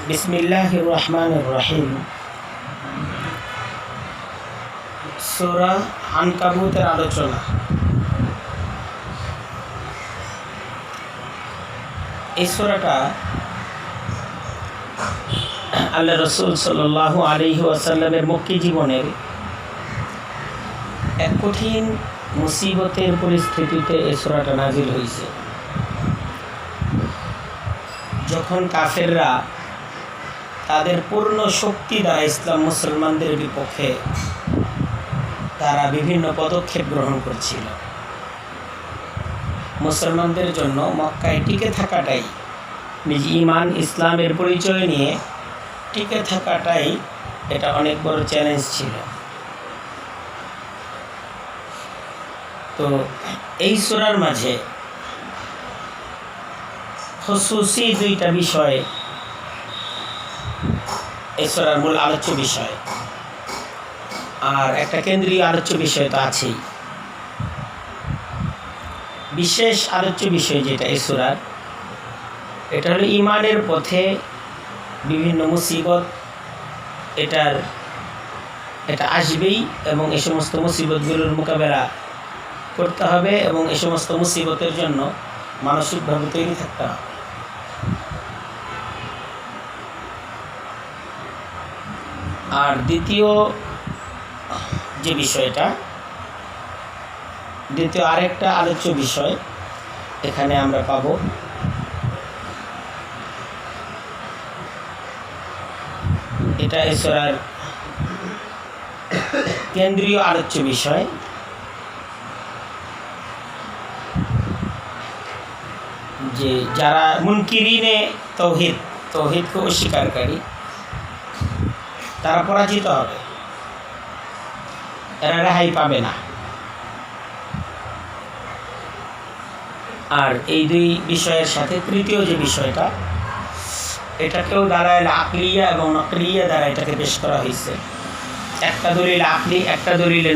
বিসমিল্লাহির রহমানির রহিম। সূরা আনকাবুতের আলোচনা। এই সূরাটা আল্লাহ রসুল সাল্লাল্লাহু আলাইহি ওয়াসাল্লামের মক্কি জীবনের এক কঠিন মুসিবতের পরিস্থিতিতে এই সূরাটা নাজিল হয়েছে। যখন কাফেররা তাদের পূর্ণ শক্তি দ্বারা ইসলাম মুসলমানদের বিপক্ষে তারা বিভিন্ন পদক্ষেপ গ্রহণ করছিল, মুসলমানদের জন্য মক্কায় টিকে থাকাটাই, নিজ ঈমান ইসলামের পরিচয় নিয়ে টিকে থাকাটাই এটা অনেক বড় চ্যালেঞ্জ ছিল। তো এই সূরার মাঝে খুসুসি দুইটা বিষয় এই সূরার মূল আলোচ্য বিষয়, আর একটা কেন্দ্রীয় আলোচ্য বিষয় তো আছেই। বিশেষ আলোচ্য বিষয় যেটা এই সূরার, এটা হলো ঈমানের পথে বিভিন্ন মুসিবত এটা আসবেই, এবং এই সমস্ত মুসিবতগুলোর মোকাবেলা করতে হবে, এবং এই সমস্ত মুসিবতের জন্য মানসিকভাবে তৈরি থাকতে হবে। আর দ্বিতীয় যে বিষয়টা, দ্বিতীয় আরেকটা আলোচ্য বিষয় এখানে আমরা পাবো, এটা এই সূরার কেন্দ্রীয় আলোচ্য বিষয়। যে যারা মুনকিরিনে তৌহিদকে অস্বীকারী, তারা পরাজিত হবে, এরা রেহাই পাবে না। আর এই দুই বিষয়ের সাথে তৃতীয় যে বিষয়টা, এটাকেও দালাইল আকলিয়া এবং নকলিয়া দ্বারা এটাকে পেশ করা হয়েছে। একটা দলিল আকলি, একটা দলিলে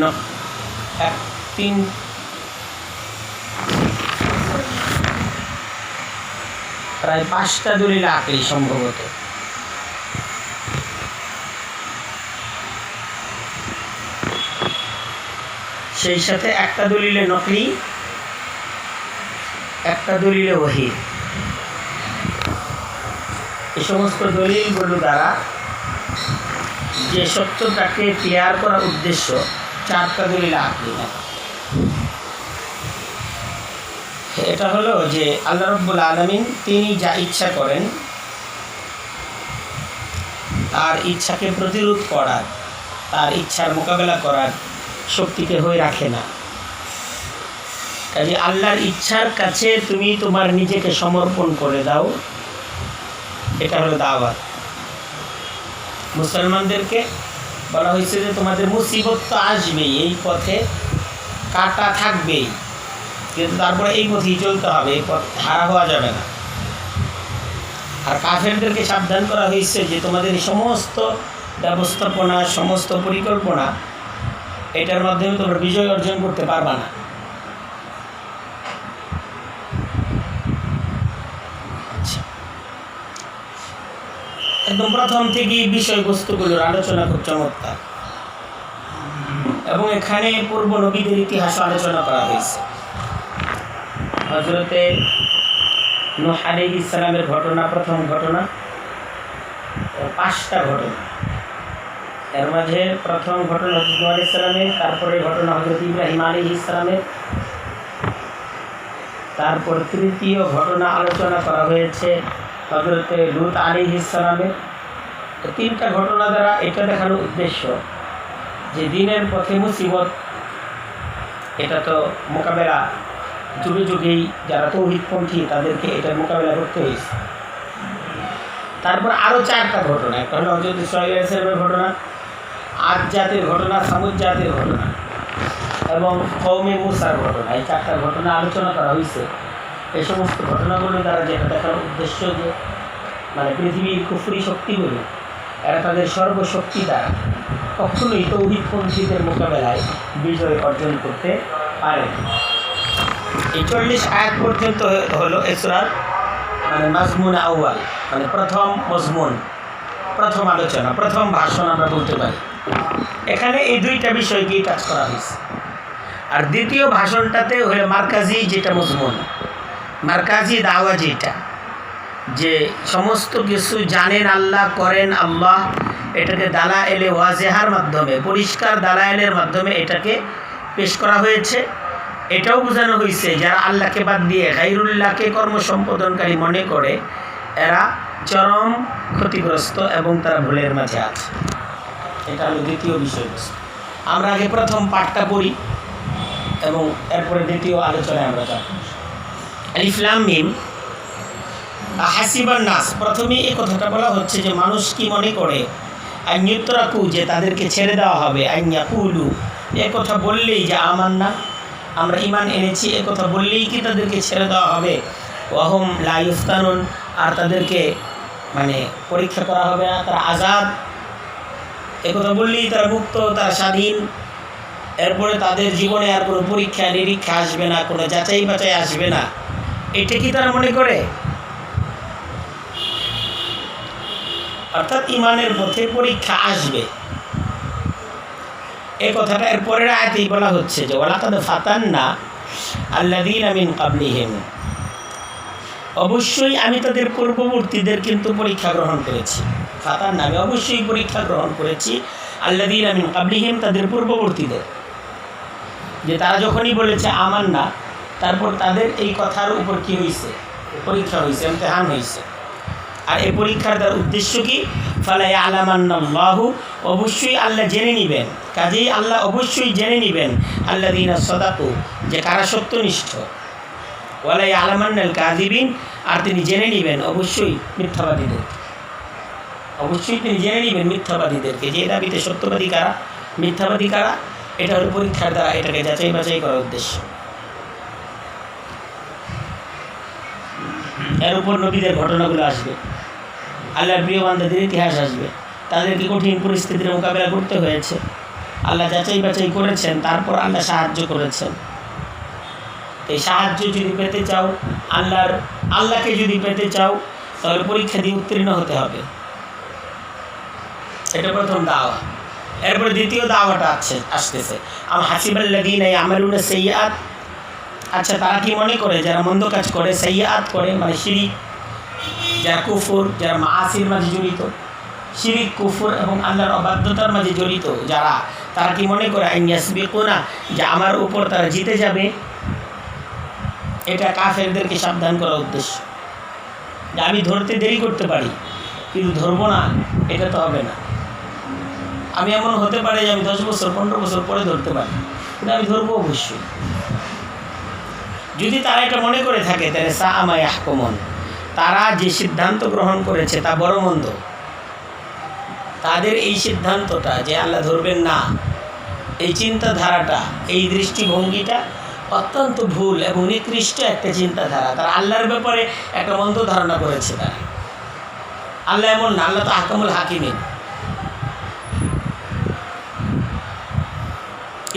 প্রায় 5টা দলিল আকলি সম্ভবত। সেই সাথে একটা দলিলে নকলি, একটা দলিলে ওহী। এই সমস্ত দলিলগুলো দ্বারা যে সত্যটাকে ক্লিয়ার করার উদ্দেশ্য, 4টা দলিল আকলি। এটা হলো যে আল্লাহ রাব্বুল আলামিন তিনি যা ইচ্ছা করেন, তার ইচ্ছাকে প্রতিরোধ করার, তার ইচ্ছার মোকাবেলা করার শক্তিকে হয়ে রাখে না। কাজে আল্লাহর ইচ্ছার কাছে তুমি তোমার নিজেকে সমর্পণ করে দাও, এটা হলো দাওয়াত। মুসলমানদেরকে বলা হয়েছে যে তোমাদের মুসিবত তো আসবেই, এই পথে কাটা থাকবেই, কিন্তু তারপরে এই পথেই চলতে হবে, এই পথ হারা হওয়া যাবে না। আর কাফেরদেরকে সাবধান করা হয়েছে যে তোমাদের এই সমস্ত ব্যবস্থাপনা, সমস্ত পরিকল্পনা, এটার মাধ্যমে তোমরা বিজয় অর্জন করতে পারবা না। একদম প্রথম থেকেই বিষয়বস্তুগুলোর আলোচনা খুব চমৎকার, এবং এখানে পূর্ব নবীদের ইতিহাস আলোচনা করা হয়েছে। হযরতে নূহ আলাইহিস সালামের ঘটনা, প্রথম ঘটনা, 5টা ঘটনা। এর মাঝে প্রথম ঘটনা হযরত নূহ আলাইহিস সালামের, তারপরে ঘটনা হযরত ইব্রাহিম আলাইহিস সালামের, তারপর তৃতীয় ঘটনা আলোচনা করা হয়েছে হযরতে লূত আলাইহিস সালামের। 3টা ঘটনা দ্বারা এটা দেখানোর উদ্দেশ্য যে দিনের পথে মুসিবত, এটা তো মোকাবেলা যুগে যুগেই যারা তৌহিদপন্থী তাদেরকে এটার মোকাবেলা করতে হয়েছে। তারপর আরও 4টা ঘটনা, একটা হলো হযরত শুআয়ব আলাইহিস সালামের ঘটনা, আদ জাতির ঘটনা, সামুদ জাতির ঘটনা, এবং কওমে মূসার ঘটনা। এই 4টা ঘটনা আলোচনা করা হয়েছে। এই সমস্ত ঘটনাগুলো দ্বারা যেটা দেখার উদ্দেশ্য যে মানে পৃথিবীর কুফরি শক্তিগুলো, এরা তাদের সর্বশক্তি দ্বারা কখনোই তৌহিদপন্থীদের মোকাবেলায় বিজয় অর্জন করতে পারে। এই 40 আয়াত পর্যন্ত হলো এই সূরার মানে মাজমুন আউয়াল, মানে প্রথম মজমুন, প্রথম আলোচনা, প্রথম ভাষণ আমরা বলতে পারি। এখানে এই দুইটা বিষয়কেই কাজ করা হয়েছে। আর দ্বিতীয় ভাষণটাতে হলো মার্কাজি, যেটা মজমুন মার্কাজি দাওয়া, যেটা যে সমস্ত কিছু জানেন আল্লাহ, করেন আল্লাহ, এটাকে দালায়েলে ওয়াজেহার মাধ্যমে, পরিষ্কার দালায়েলের মাধ্যমে এটাকে পেশ করা হয়েছে। এটাও বোঝানো হয়েছে যারা আল্লাহকে বাদ দিয়ে গায়রুল্লাহকে কর্মসম্পাদনকারী মনে করে এরা চরম ক্ষতিগ্রস্ত এবং তারা ভুলের মাঝে আছে। এটা হলো দ্বিতীয় বিষয়বস্তু। আমরা আগে প্রথম পাঠটা পড়ি এবং এরপরে দ্বিতীয় আলোচনায় আমরা যাব। আলিফ লাম মিম হাসিবান নাস, প্রথমে এই কথাটা বলা হচ্ছে যে মানুষ কি মনে করে, আইয়ুতরাকু, যে তাদেরকে ছেড়ে দেওয়া হবে, আইয়াকুলু, এ কথা বললেই যে আমান্না, আমরা ঈমান এনেছি, এ কথা বললেই কি তাদেরকে ছেড়ে দেওয়া হবে, ওয়াহুম লা ইফতানুন, আর তাদেরকে মানে পরীক্ষা করা হবে না, তারা আজাদ, এ কথা বললেই তারা মুক্ত, তারা স্বাধীন, এরপরে তাদের জীবনে আর কোনো পরীক্ষা নিরীক্ষা আসবে না, কোনো যাচাই বাছাই আসবে না, এটা কি তারা মনে করে? অর্থাৎ ইমানের পথে পরীক্ষা আসবে, এই কথাটা এর পরের আয়াতেই বলা হচ্ছে যে ওয়ালাকাদ ফাতান্না আল্লাযীনা মিন ক্বাবলিহিম, অবশ্যই আমি তাদের পূর্ববর্তীদের কিন্তু পরীক্ষা গ্রহণ করেছি। ফাতান্না, আমি অবশ্যই পরীক্ষা গ্রহণ করেছি আল্লাযীনা মিন ক্বাবলিহিম, তাদের পূর্ববর্তীদের, যে তারা যখনই বলেছে আমান্না, তারপর তাদের এই কথার উপর কি হয়েছে, পরীক্ষা হয়েছে, ইমতিহান হয়েছে। আর এই পরীক্ষার তার উদ্দেশ্য কি? ফালা ইয়ালামান্নাল্লাহু, অবশ্যই আল্লাহ জেনে নেবেন, কাজেই আল্লাহ অবশ্যই জেনে নেবেন আল্লাযীনা সাদাকু, যে কারা সত্যনিষ্ঠ, ওয়ালা ইয়ালামান্নাল কাযিবিন, আর তিনি জেনে নেবেন অবশ্যই মিথ্যাবাদীদের, অবশ্যই তিনি জেনে নেবেন মিথ্যাবাদীদেরকে, যে দাবিতে সত্যবাদী কারা, মিথ্যাবাদী কারা, এটা হলো পরীক্ষার দ্বারা এটাকে যাচাই বাছাই করার উদ্দেশ্য। এর উপর নবীদের ঘটনাগুলো আসবে, আল্লাহর প্রিয় বান্দাদের ইতিহাস আসবে, তাদেরকে কঠিন পরিস্থিতির মোকাবেলা করতে হয়েছে, আল্লাহ যাচাই বাছাই করেছেন, তারপর আল্লাহ সাহায্য করেছেন। এই সাহায্য যদি পেতে চাও, আল্লাহকে যদি পেতে চাও, তাহলে পরীক্ষা দিয়ে উত্তীর্ণ হতে হবে। এটা প্রথম দাওয়া। এরপরে দ্বিতীয় দাওয়াটা আসতেছে আম হাসিবাল্লাযীনা ইয়ামালুনা সাইয়্যাত, আচ্ছা তারা কি মনে করে যারা মন্দ কাজ করে, সাইয়্যাত করে মানে শিরিক, যারা কুফর, যারা মাআসির মাঝে জড়িত, শিরিক কুফর এবং আল্লাহর অবাধ্যতার মাঝে জড়িত যারা, তারা কি মনে করে আন ইয়াসবিকুনা, যে আমার উপর তারা জিতে যাবে। এটা কাফেরদেরকে সাবধান করার উদ্দেশ্য, যে আমি ধরতে দেরি করতে পারি কিন্তু ধরবো না, এটা তো হবে না। আমি এমন হতে পারে যে আমি 10 বছর 15 বছর পরে ধরতে পারি, কিন্তু আমি ধরবো অবশ্যই। যদি তারা এটা মনে করে থাকে তাহলে সাআমা ইয়াহকুমুন, তারা যে সিদ্ধান্ত গ্রহণ করেছে তা বড় মন্দ। তাদের এই সিদ্ধান্তটা যে আল্লাহ ধরবেন না, এই চিন্তাধারাটা, এই দৃষ্টিভঙ্গিটা অত্যন্ত ভুল এবং নিকৃষ্ট একটা চিন্তাধারা। তারা আল্লাহর ব্যাপারে একটা মন্দ ধারণা করেছে। তারা আল্লাহ এমন না, আল্লাহ তো আহকামুল হাকিমিন।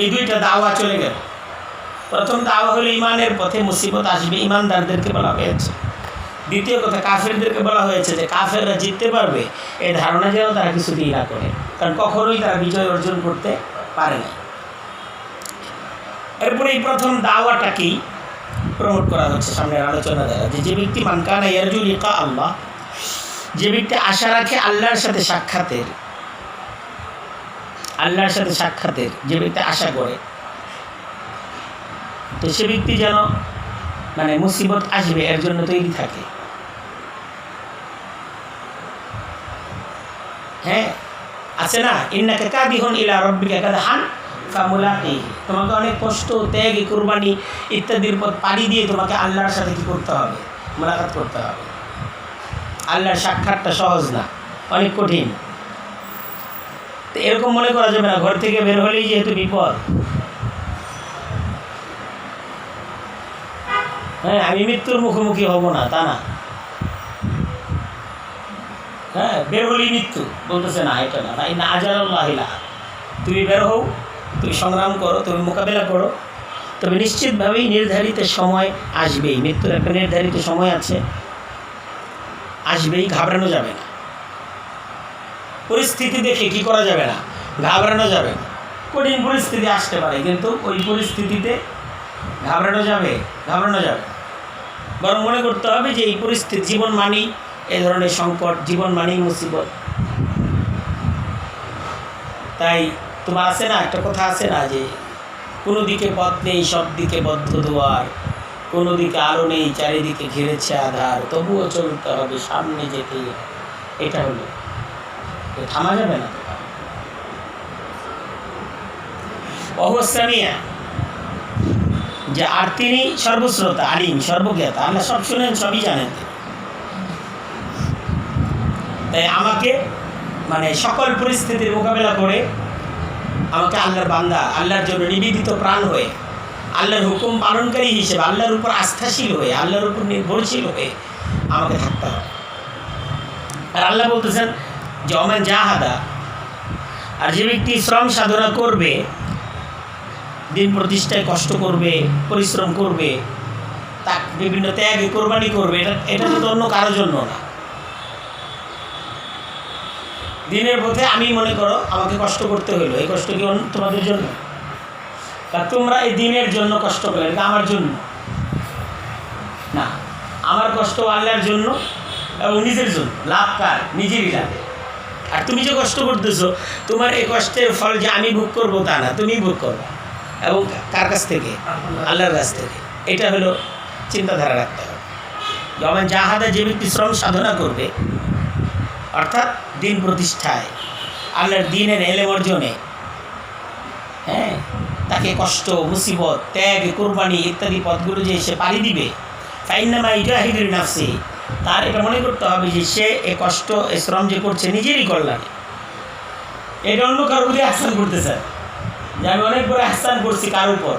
এই দুইটা দাওয়া চলে গেল। প্রথম দাওয়া হলো ইমানের পথে মুসিবত আসবে, ইমানদারদেরকে বলা হয়েছে। দ্বিতীয় কথা, কাফেরদেরকে বলা হয়েছে যে কাফেররা জিততে পারবে এই ধারণা যেন তারা কিছুতেই না করে, কারণ কখনোই তারা বিজয় অর্জন করতে পারে না। এরপরে এই প্রথম দাওয়াটাকেই প্রমোট করা হচ্ছে সামনের আলোচনা দ্বারা, যে ব্যক্তি মান কানা ইয়ারজু লিকা আল্লাহ, যে ব্যক্তি আশা রাখে আল্লাহর সাথে সাক্ষাতের, আল্লাহর সাথে সাক্ষাতের যে ব্যক্তি আশা করে, তো সে ব্যক্তি যেন মানে মুসিবত আসবে এর জন্য তৈরি থাকে। হ্যাঁ, আছে না, ইন্নাকা কাদিহুন ইলা রাব্বিকা কাদহান ফামুলাকিহি, তোমাকে অনেক কষ্ট, ত্যাগ, কুরবানি ইত্যাদির পথ পাড়ি দিয়ে তোমাকে আল্লাহর সাথে কি করতে হবে, মোলাকাত করতে হবে। আল্লাহর সাক্ষাৎটা সহজ না, অনেক কঠিন। তো এরকম মনে করা যাবে না ঘর থেকে বের হলেই যেহেতু বিপদ, হ্যাঁ আমি মৃত্যুর মুখোমুখি হব না, তা না। হ্যাঁ, বের হলেই মৃত্যু বলতেছে না, এটা না, না আজালাল্লাহিলা, তুমি বের হও, তুমি সংগ্রাম করো, তুমি মোকাবেলা করো, তবে নিশ্চিতভাবেই নির্ধারিত সময় আসবেই, মৃত্যুর একটা নির্ধারিত সময় আছে, আসবেই, ঘাবড়ানো যাবে না। পরিস্থিতি দেখে কী করা যাবে না, ঘাবড়ানো যাবে না। কঠিন পরিস্থিতি আসতে পারে, কিন্তু ওই পরিস্থিতিতে ঘাবড়ানো যাবে না। বরং মনে করতে হবে যে এই পরিস্থিতি, জীবন মানেই এ ধরনের সংকট, জীবন মানেই মুসিবত। তাই তোমার আছে না, একটা কথা আছে না যে কোনো দিকে পথ নেই, সব দিকে বদ্ধ দুয়ার, কোনো দিকে আলো নেই, চারিদিকে ঘিরেছে আধার, তবুও চলতে হবে, সামনে যেতে। এটা হলো, থামা যাবে না। অবস্থা নিয়ে যে আর তিনি সর্বশ্রোতা, আলিম, সর্বজ্ঞাতা, আল্লাহ সব শুনেন, সবই জানেন। তাই আমাকে মানে সকল পরিস্থিতির মোকাবেলা করে আমাকে আল্লাহর বান্দা, আল্লাহর জন্য নিবেদিত প্রাণ হয়ে, আল্লাহর হুকুম পালনকারী হিসেবে, আল্লাহর উপর আস্থাশীল হয়ে, আল্লাহর উপর নির্ভরশীল হয়ে আমাকে থাকতে হবে। আর আল্লাহ বলতেছেন যে ওমান জাহাদা, আর যে ব্যক্তি শ্রম সাধনা করবে, দিন প্রতিষ্ঠায় কষ্ট করবে, পরিশ্রম করবে, তা বিভিন্ন ত্যাগে কোরবানি করবে, এটা তো অন্য কারোর জন্য না। দিনের পথে আমি মনে করো আমাকে কষ্ট করতে হইলো, এই কষ্ট কি তোমাদের জন্য? তা তোমরা এই দিনের জন্য কষ্ট করলে, এটা আমার জন্য না। আমার কষ্ট আল্লাহর জন্য এবং নিজের জন্য, লাভ কার? নিজেরই লাভ। আর তুমি যে কষ্ট করতেছো, তোমার এই কষ্টের ফল যে আমি ভোগ করবো তা না, তুমি ভোগ করো। এবং কার কাছ থেকে? আল্লাহর কাছ থেকে। এটা হলো চিন্তাধারা রাখতে হবে। যেমন জাহাদা, যে ব্যক্তি শ্রম সাধনা করবে, অর্থাৎ দিন প্রতিষ্ঠায়, আল্লাহর দিনের এলেম অর্জনে, হ্যাঁ, তাকে কষ্ট, মুসিবত, ত্যাগ, কোরবানি ইত্যাদি পথগুলো যে সে পাড়ি দিবে, ফাইন্নামা ইউজাহিদুন নাফসি, তার এটা মনে করতে হবে যে সে এ কষ্ট, এ শ্রম যে করছে নিজেরই কল্যাণে। এটা অন্য কারোর প্রতি আহসান করতেছে, যে আমি অনেক বড় আহসান করছি কার উপর,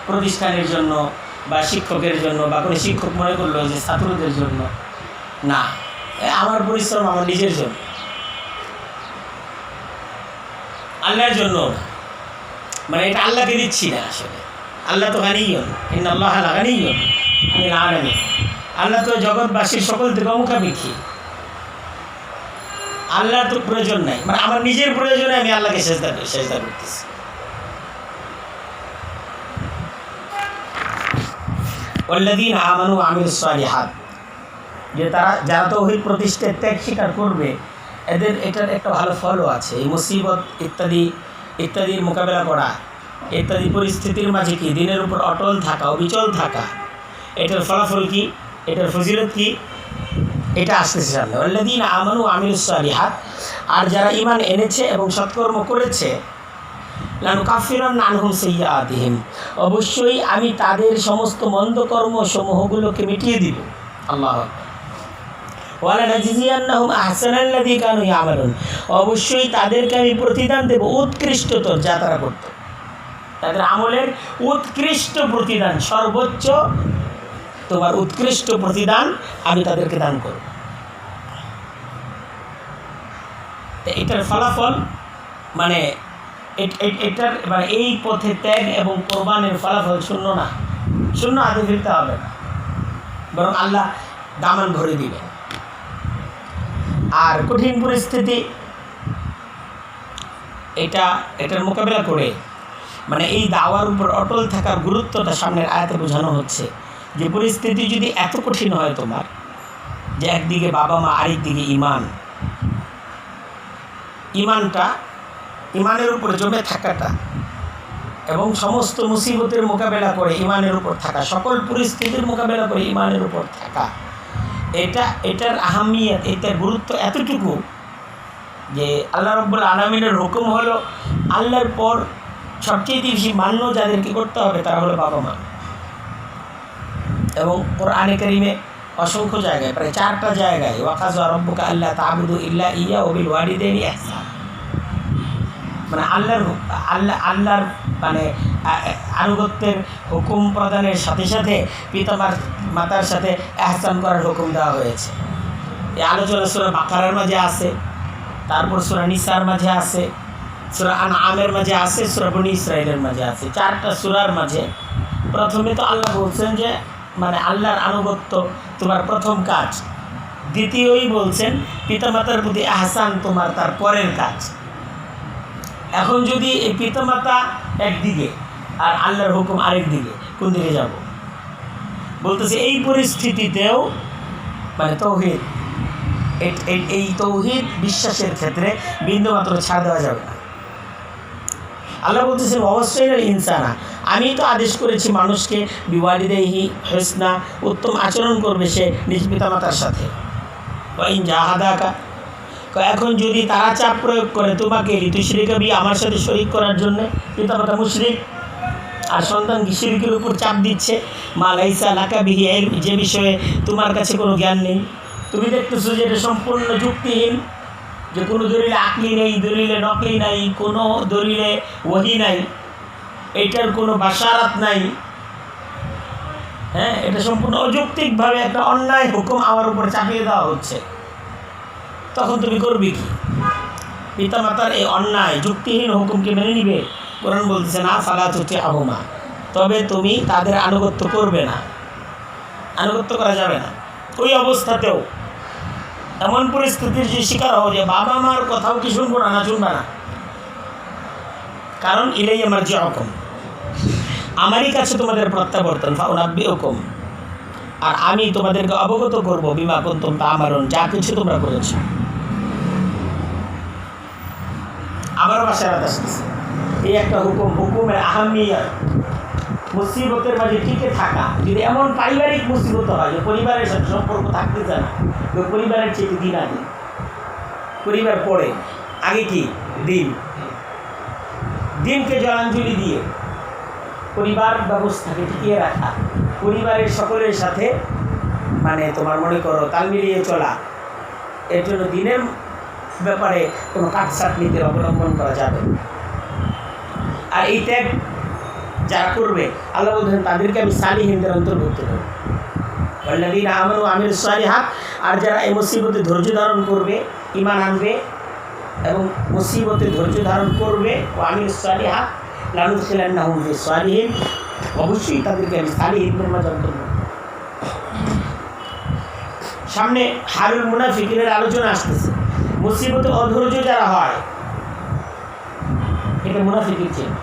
প্রতিষ্ঠানের জন্য বা শিক্ষকের জন্য, বা কোনো শিক্ষক মনে করলো যে ছাত্রদের জন্য না, আমার পরিশ্রম আমার নিজের জন্য, আল্লাহর জন্য। মানে এটা আল্লাহকে দিচ্ছি না, আসলে আল্লাহ তো গানিয়্যুন, ইন্নাল্লাহা লাগানিয়্যুন আনিল আলামিন। আল্লাহ তো জগৎবাসীর সকল থেকে মুখাপেক্ষী, আল্লাহর তো প্রয়োজন নাই। মানে আমার নিজের প্রয়োজনে আমি আল্লাহকে সেজদা করতেছি। ওয়াল্লাযীনা আমানু ওয়া আমিলুস সালিহাত, যে যারা তৌহিদ প্রতিষ্ঠায় ত্যাগ স্বীকার করবে, এদের এটার একটা ভালো ফলও আছে। এই মুসিবত ইত্যাদির মোকাবেলা করা, ইত্যাদি পরিস্থিতির মাঝে কি দিনের উপর অটল থাকা, অবিচল থাকা, এটার ফলাফল কি, এটার ফজিলত কি, এটা আসতেছে সামনে। ওয়াল্লাযীনা আমানু ওয়া আমিলুস সালিহাত, আর যারা ঈমান এনেছে এবং সৎকর্ম করেছে, লানুকাফিরান্না আনহুম সাইয়্যাতিহিম, অবশ্যই আমি তাদের সমস্ত মন্দ কর্মসমূহগুলোকে মিটিয়ে দিব। আল্লাহু আকবার। ওয়ালানাজিজিয়ান্নাহুম আহসানাল্লাযী কানু ইয়ামালুন, অবশ্যই তাদেরকে আমি প্রতিদান দেব উৎকৃষ্টতর যা তারা করত। তাদের আমলের উৎকৃষ্ট প্রতিদান, সর্বোচ্চ তোমার উৎকৃষ্ট প্রতিদান আমি তাদেরকে দান করব। এটার ফলাফল মানে এটার মানে এই পথে ত্যাগ এবং কোরবানের ফলাফল শূন্য না, শূন্য হাতে ফিরতে হবে না, বরং আল্লাহ দামান ভরে দিবেন। আর কঠিন পরিস্থিতি এটার মোকাবেলা করে, মানে এই দাওয়ার উপর অটল থাকার গুরুত্বটা সামনের আয়াতে বোঝানো হচ্ছে। যে পরিস্থিতি যদি এত কঠিন হয় তোমার, যে একদিকে বাবা মা, আরেকদিকে ইমানের উপর জমে থাকাটা এবং সমস্ত মুসিবতের মোকাবেলা করে ইমানের উপর থাকা, সকল পরিস্থিতির মোকাবেলা করে ইমানের উপর থাকা, এটার আহামিয়ত, এটার গুরুত্ব এতটুকু যে আল্লাহ রাব্বুল আলামিনের হুকুম হলো আল্লাহর পর সবচেয়ে বেশি মান্য যাদেরকে করতে হবে তারা হলো বাবা মা। এবং কোরআনে কারীমে অসংখ্য জায়গায়, প্রায় 4টা জায়গায়, ওয়াকাযা রাব্বুকা আল্লা তা'বুদু ইল্লা ইয়্যাহু ওয়া বিল ওয়ালিদাইনি ইহসানা, মানে আল্লাহর মানে আনুগত্যের হুকুম প্রদানের সাথে সাথে পিতা মাতার সাথে ইহসান করার হুকুম দেওয়া হয়েছে। এই আলোচনা সূরা বাকারার মাঝে আছে, তারপর সূরা নিসার মাঝে আছে, সূরা আনআমের মাঝে আছে, সূরা বনী ইসরাঈলের মাঝে আছে। 4টা সূরার মাঝে প্রথমে তো আল্লাহ বলছেন যে মানে আল্লাহর আনুগত্য তোমার প্রথম কাজ, দ্বিতীয়ই বলছেন পিতামাতার প্রতি আহসান তোমার তার পরের কাজ। এখন যদি এই পিতামাতা একদিকে আর আল্লাহর হুকুম আরেক দিকে, কোন দিকে যাব? বলতেছে এই পরিস্থিতিতেও মানে তৌহিদ, এই তৌহিদ বিশ্বাসের ক্ষেত্রে বিন্দুমাত্র ছাড় দেওয়া যাবে না। আল্লাহ বলতেছেন অবশ্যই ইনসানা, আমি তো আদেশ করেছি মানুষকে বিওয়ালিদাইহি হুসনা, উত্তম আচরণ করবে সে নিজ পিতামাতার সাথে। ওয়াইন জাহাদাকা, এখন যদি তারা চাপ প্রয়োগ করে তোমাকে লিতুশরিকা বি, আমার সাথে শরীক করার জন্য, পিতামাতা মুশরিক আর সন্তান শিরকের উপর চাপ দিচ্ছে, মা লাইসা লাকা বিহি ইলম, যে বিষয়ে তোমার কাছে কোনো জ্ঞান নেই। তুমি দেখতেছো যে এটা সম্পূর্ণ যুক্তিহীন, যে কোনো দলিলে আকলি নেই, দলিলে নকলি নাই, কোনো দলিলে ওহী নাই, এইটার কোনো বাশারাত নাই। হ্যাঁ, এটা সম্পূর্ণ অযৌক্তিকভাবে একটা অন্যায় হুকুম আমার উপর চাপিয়ে দেওয়া হচ্ছে। তখন তুমি করবে কি? পিতামাতার এই অন্যায় যুক্তিহীন হুকুমকে মেনে নিবে? কোরআন বলতেছে না ফালা তুতিআহুমা, তবে তুমি তাদের আনুগত্য করবে না, আনুগত্য করা যাবে না। ওই অবস্থাতেও এমন পরিস্থিতির যে শিকার হও যে বাবা মার কথাও কি শুনবো না, শুনবে না, কারণ ইলাইয়া মারজিউকুম, আমারই কাছে তোমাদের প্রত্যাবর্তন, ফাউনাব্বিউকুম, আর আমি তোমাদেরকে অবগত করবো বিমা কুনতুম তা'মালুন, যা কিছু তোমরা করেছো। আবারও বাশারাত আসতেছে, এই একটা হুকুম, হুকুমের আহামিয়ত, মুসিবতের মাঝে টিকে থাকা। যদি এমন পারিবারিক মুসিবত হয় যে পরিবারের সাথে সম্পর্ক থাকতে চায় না, পরিবারের চেয়ে দিন আগে, পরিবার পড়ে আগে কি দিন, দিনকে জলাঞ্জলি দিয়ে পরিবার ব্যবস্থাকে টিকিয়ে রাখা, পরিবারের সকলের সাথে মানে তোমার মনে করো তাল মিলিয়ে চলা, এর জন্য দিনের ব্যাপারে কোনো কাটছাট নীতি অবলম্বন করা যাবে। আর এই ত্যাগ যারা করবে, আল্লাহ বলছেন তাদেরকে আমি সালিহিনদের অন্তর্ভুক্ত করব। ওয়াল্লাযীনা আমানু ওয়া আমিলুস সালিহাত, আর যারা এই মুসিবতে ধৈর্য ধারণ করবে, ঈমান আনবে এবং মুসিবতে ধৈর্য ধারণ করবে, ওয়া আমিলুস সালিহাত লানুদখিলান্নাহুম ফিস সালিহিন, অবশ্যই তাদেরকে আমি সালিহিনদের মাঝে অন্তর্ভুক্ত। সামনে হালুল মুনাফিকিনের আলোচনা আসতেছে। মুসিবতে অধৈর্য যারা হয়, এটা মুনাফিকের চিহ্ন।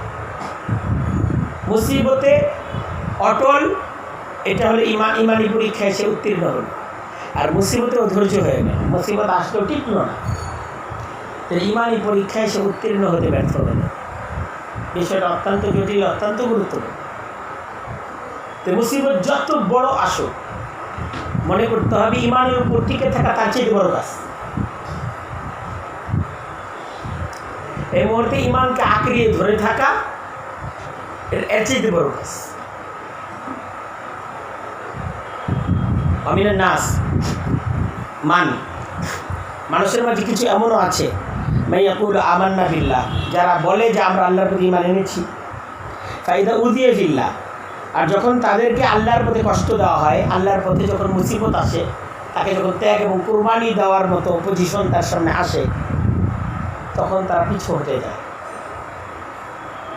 মুসিবতে অটল, এটা হলো ইমানি পরীক্ষায় সে উত্তীর্ণ হল। আর মুসিবতে অধৈর্য হয়ে গেল, মুসিবত আসলেও টিকল না, ইমানি পরীক্ষায় সে উত্তীর্ণ হতে ব্যর্থ হল। বিষয়টা অত্যন্ত জটিল, অত্যন্ত গুরুত্বপূর্ণ। তো মুসিবত যত বড় আসুক, মনে করতে হবে ইমানের উপর টিকে থাকা তার চেয়ে বড় কাজ। এই মুহূর্তে ইমানকে আঁকড়িয়ে ধরে থাকা এর চেয়ে বড় কাজ। আমিনের নাস মানুষের মাঝে কিছু এমনও আছে, মাইয়াকুল আমান্না বিল্লাহ, যারা বলে যে আমরা আল্লাহর প্রতি ঈমান এনেছি, ফাইদা উযিয়া ফিল্লাহ, আর যখন তাদেরকে আল্লাহর পথে কষ্ট দেওয়া হয়, আল্লাহর পথে যখন মুসিবত আসে, তাকে যখন ত্যাগ এবং কুরবানি দেওয়ার মতো পজিশন তার সামনে আসে, তখন তারা পিছু হতে যায়।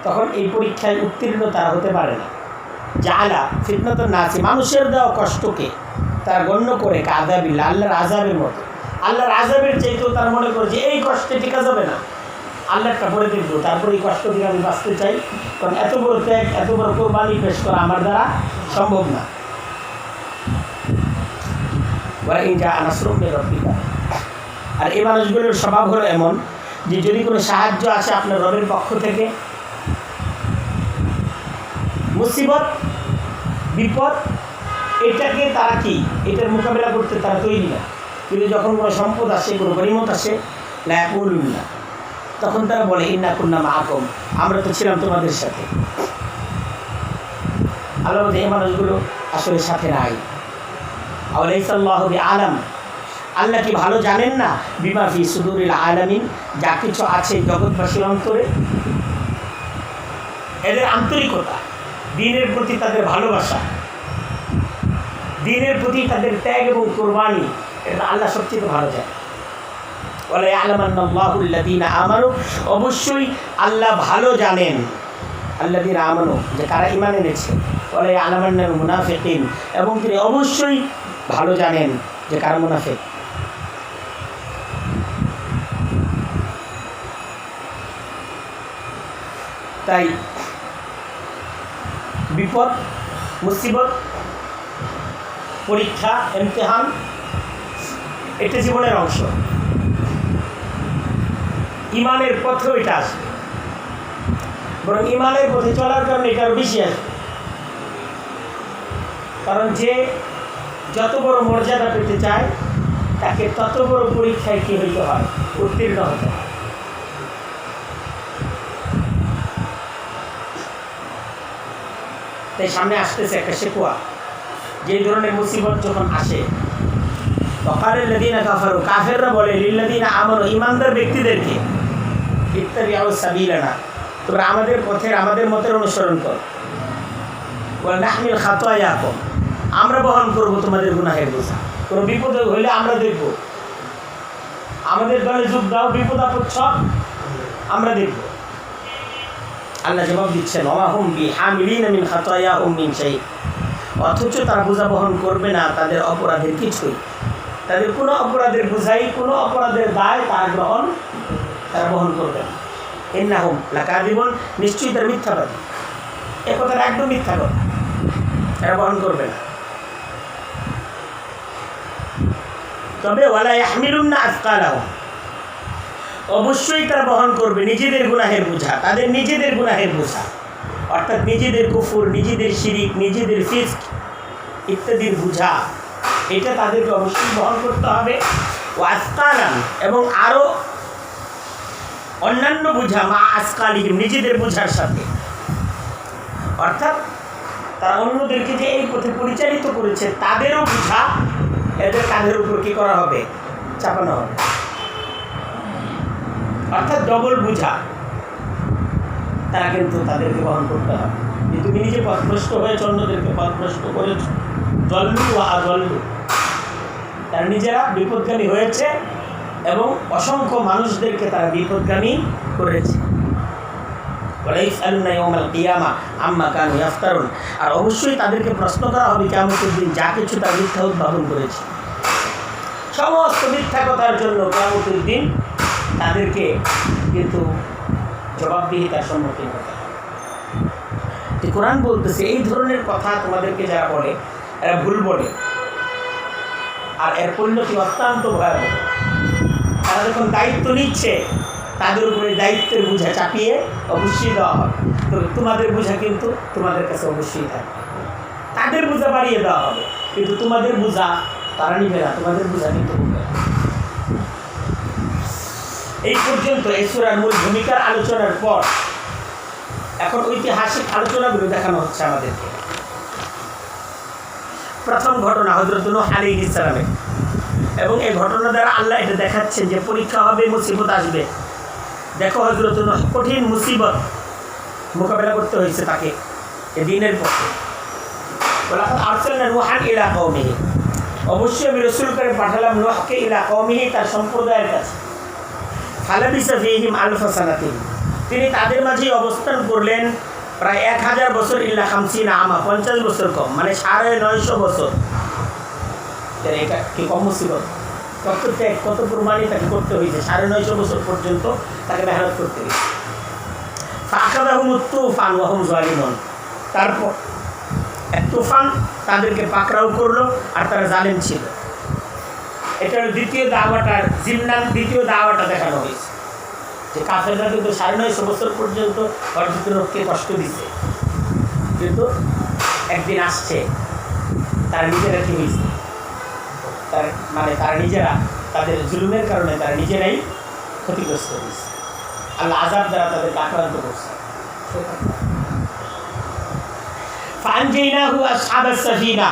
তখন এই পরীক্ষায় উত্তীর্ণ তারা হতে পারে না। জাআলা ফিতনাতুন নাসি, মানুষের দেওয়া কষ্টকে তারা গণ্য করে কাযাবিল্লাহ, আল্লাহর আযাবের মতো। আল্লাহর আযাবের চাইতেও তারা মনে করে যে এই কষ্টে টিকা যাবে না, আল্লাহটা পড়ে দেখবো, তারপরে এই কষ্ট থেকে আমি বাঁচতে চাই, কারণ এত বড় ত্যাগ, এত বড় কোরবানি পেশ করা আমার দ্বারা সম্ভব না। আর এই মানুষগুলোর স্বভাব হলো এমন যে যদি কোনো সাহায্য আসে আপনার রবের পক্ষ থেকে, মুসিবত বিপদ, এটাকে তারা কি, এটার মোকাবেলা করতে তারা তৈরি না। কিন্তু যখন কোনো সম্পদ আসে, কোনো গনিমত আসে, লা ইয়াকুলুনা, তখন তারা বলে ইন্না কুন্না মাআকুম, আমরা তো ছিলাম তোমাদের সাথে। আল্লাহ বলতে এই মানুষগুলো আসলে সাথে নাই। আওয়ালাইসাল্লাহু বিআলাম, আল্লাহ কি ভালো জানেন না বিমা ফি সুদুরিল আলামিন, যা কিছু আছে জগৎবাসীর অন্তরে। এদের আন্তরিকতা, দ্বীনের প্রতি তাদের ভালোবাসা, দ্বীনের প্রতি তাদের ত্যাগ এবং কোরবানি, এটা আল্লাহ সবচেয়ে ভালো জানে। ওয়ালা ইয়ালামান্নাল্লাহু আল্লাযীনা আমানু, অবশ্যই আল্লাহ ভালো জানেন আল্লাযীনা আমানু, যে কারা ঈমান এনেছে। ওয়ালা ইয়ালামান্নাল মুনাফিকিন, এবং তিনি অবশ্যই ভালো জানেন যে কারা মুনাফিক। তাই বিপদ মুসিবত পরীক্ষা ইমতিহান এটা জীবনের অংশ। ইমানের পথেও এটা আসবে, বরং ইমানের পথে চলার কারণে এটা আরও বেশি আসবে। কারণ যে যত বড় মর্যাদা পেতে চায় তাকে তত বড় পরীক্ষায় কী হইতে হয়, উত্তীর্ণ হতে হয়। তাই সামনে আসতেছে একটা শেকুয়া, যে ধরনের মুসিবত যখন আসে ওয়াকালাল লাযীনা কাফারু, কাফেররা বলে লিল্লাযীনা আমানু, ঈমানদার ব্যক্তিদেরকে, ইত্তাবিউ সাবিলানা, তোমরা আমাদের পথের আমাদের মতের অনুসরণ করো, ওয়া নাহমিল খাতায়াকুম, আমরা বহন করব তোমাদের গুনাহের বোঝা। কোনো বিপদ হইলে আমরা দেখব, আমাদের দলে যোগ দাও, বিপদ আপদ সব আমরা দেখব। আল্লাহ জবাব দিচ্ছেন ওয়া হুম বিহামিলিনা মিন খাতায়াহুম মিন শাই, অথচ তারা বোঝা বহন করবে না তাদের অপরাধের কিছুই। তাদের কোনো অপরাধের বোঝাই, কোনো অপরাধের দায় তারা বহন করবে না। ইন্নাহুম লাকাযিবুন, নিশ্চয়ই তারা মিথ্যাবাদী। এ কথাটা একদম মিথ্যা কথা, এরা বহন করবে না। তবে ওয়ালা ইয়াহমিলুন্না আসকালাহুম, অবশ্যই তারা বহন করবে নিজেদের গুনাহের বোঝা, তাদের নিজেদের গুনাহের বোঝা, অর্থাৎ নিজেদের কুফর, নিজেদের শিরিক, নিজেদের ফিস্ক ইত্যাদির বোঝা, এটা তাদেরকে অবশ্যই বহন করতে হবে। ও আসকালান, এবং আরও অন্যান্য বোঝা, মা আসকালিহিম, নিজেদের বোঝার সাথে, অর্থাৎ তারা অন্যদেরকে যে এই পথে পরিচালিত করেছে তাদেরও বোঝা এদের কাঁধের উপর কী করা হবে, চাপানো হবে। অর্থাৎ ডবল বোঝা তারা কিন্তু তাদেরকে বহন করতে হবে। যে তুমি নিজে পথভ্রষ্ট হয়েছ, অন্যদেরকে পথভ্রষ্ট করেছ, জল্লু আজল্লু, তারা নিজেরা বিপদগামী হয়েছে এবং অসংখ্য মানুষদেরকে তারা বিপদগামী করেছে। ওয়ালাইসআলুনা ইয়াওমাল কিয়ামা আম্মা কানু ইফতারুন, আর অবশ্যই তাদেরকে প্রশ্ন করা হবে কিয়ামতের দিন যা কিছু তারা মিথ্যা উদ্ভাবন করেছে। সমস্ত মিথ্যা কথার জন্য কিয়ামতের দিন তাদেরকে কিন্তু জবাবদিহিতার সম্মুখীন হতে হবে। কোরআন বলতেছে এই ধরনের কথা তোমাদেরকে যারা বলে এরা ভুল বলে, আর এর পরিণতি অত্যন্ত ভয়াবহ। তারা যখন দায়িত্ব নিচ্ছে তাদের উপরে দায়িত্বের বোঝা চাপিয়ে অবশ্যই দেওয়া হবে। তবে তোমাদের বোঝা কিন্তু তোমাদের কাছে অবশ্যই থাকবে। তাদের বোঝা বাড়িয়ে দেওয়া হবে, কিন্তু তোমাদের বোঝা তারা নিবে না, তোমাদের বোঝা কিন্তু নিবে না। এই পর্যন্ত এই সূরার মূল ভূমিকার আলোচনার পর এখন ঐতিহাসিক আলোচনাগুলো দেখানো হচ্ছে আমাদেরকে। প্রথম ঘটনা হযরত নূহ আলাইহিস সালামের, এবং এই ঘটনা দ্বারা আল্লাহ এটা দেখাচ্ছেন যে পরীক্ষা হবে, মুসিবত আসবে। দেখো হযরত নূহ কঠিন মুসিবত মোকাবেলা করতে হয়েছে তাকে এই দিনের পক্ষে। ওয়ালাকাদ আরসালনা নূহান ইলা কওমিহি, অবশ্যই আমি রাসূল করে পাঠালাম নূহকে ইলা কওমিহি, তার সম্প্রদায়ের কাছে। ফালাবিসা ফীহিম আলফা সানাতিন, তিনি তাদের মাঝেই অবস্থান করলেন প্রায় 1000 বছর, ইল্লা 50 আমা, 50 বছর কম, মানে 950 বছর। এটা কি কম মুসিবত? কত ত্যাগ, কত প্রমাণই তাকে করতে হয়েছে, 950 বছর পর্যন্ত তাকে মেহনত করতে হয়েছে। ফাখাযাহুমুত তুফান ওয়া হুম যালিমুন, তারপর এক তুফান তাদেরকে পাকড়াও করলো আর তারা জালেম ছিল। এটা দ্বিতীয় দাওয়াটার জিমনান, দ্বিতীয় দাওয়াটা দেখানো হয়েছে যে কাফেররা কিন্তু 950 বছর পর্যন্ত হযরত নূহকে কষ্ট দিচ্ছে, কিন্তু একদিন আসছে তারা নিজেরা কি হয়েছে, তারা নিজেরা তাদের জুলুমের কারণে তারা নিজেরাই ক্ষতিগ্রস্ত হয়েছে। আল্লাহ আযাব দ্বারা তাদেরকে আক্রান্ত করছে। ফাআনজাইনাহু আসহাবাস সাফিনা,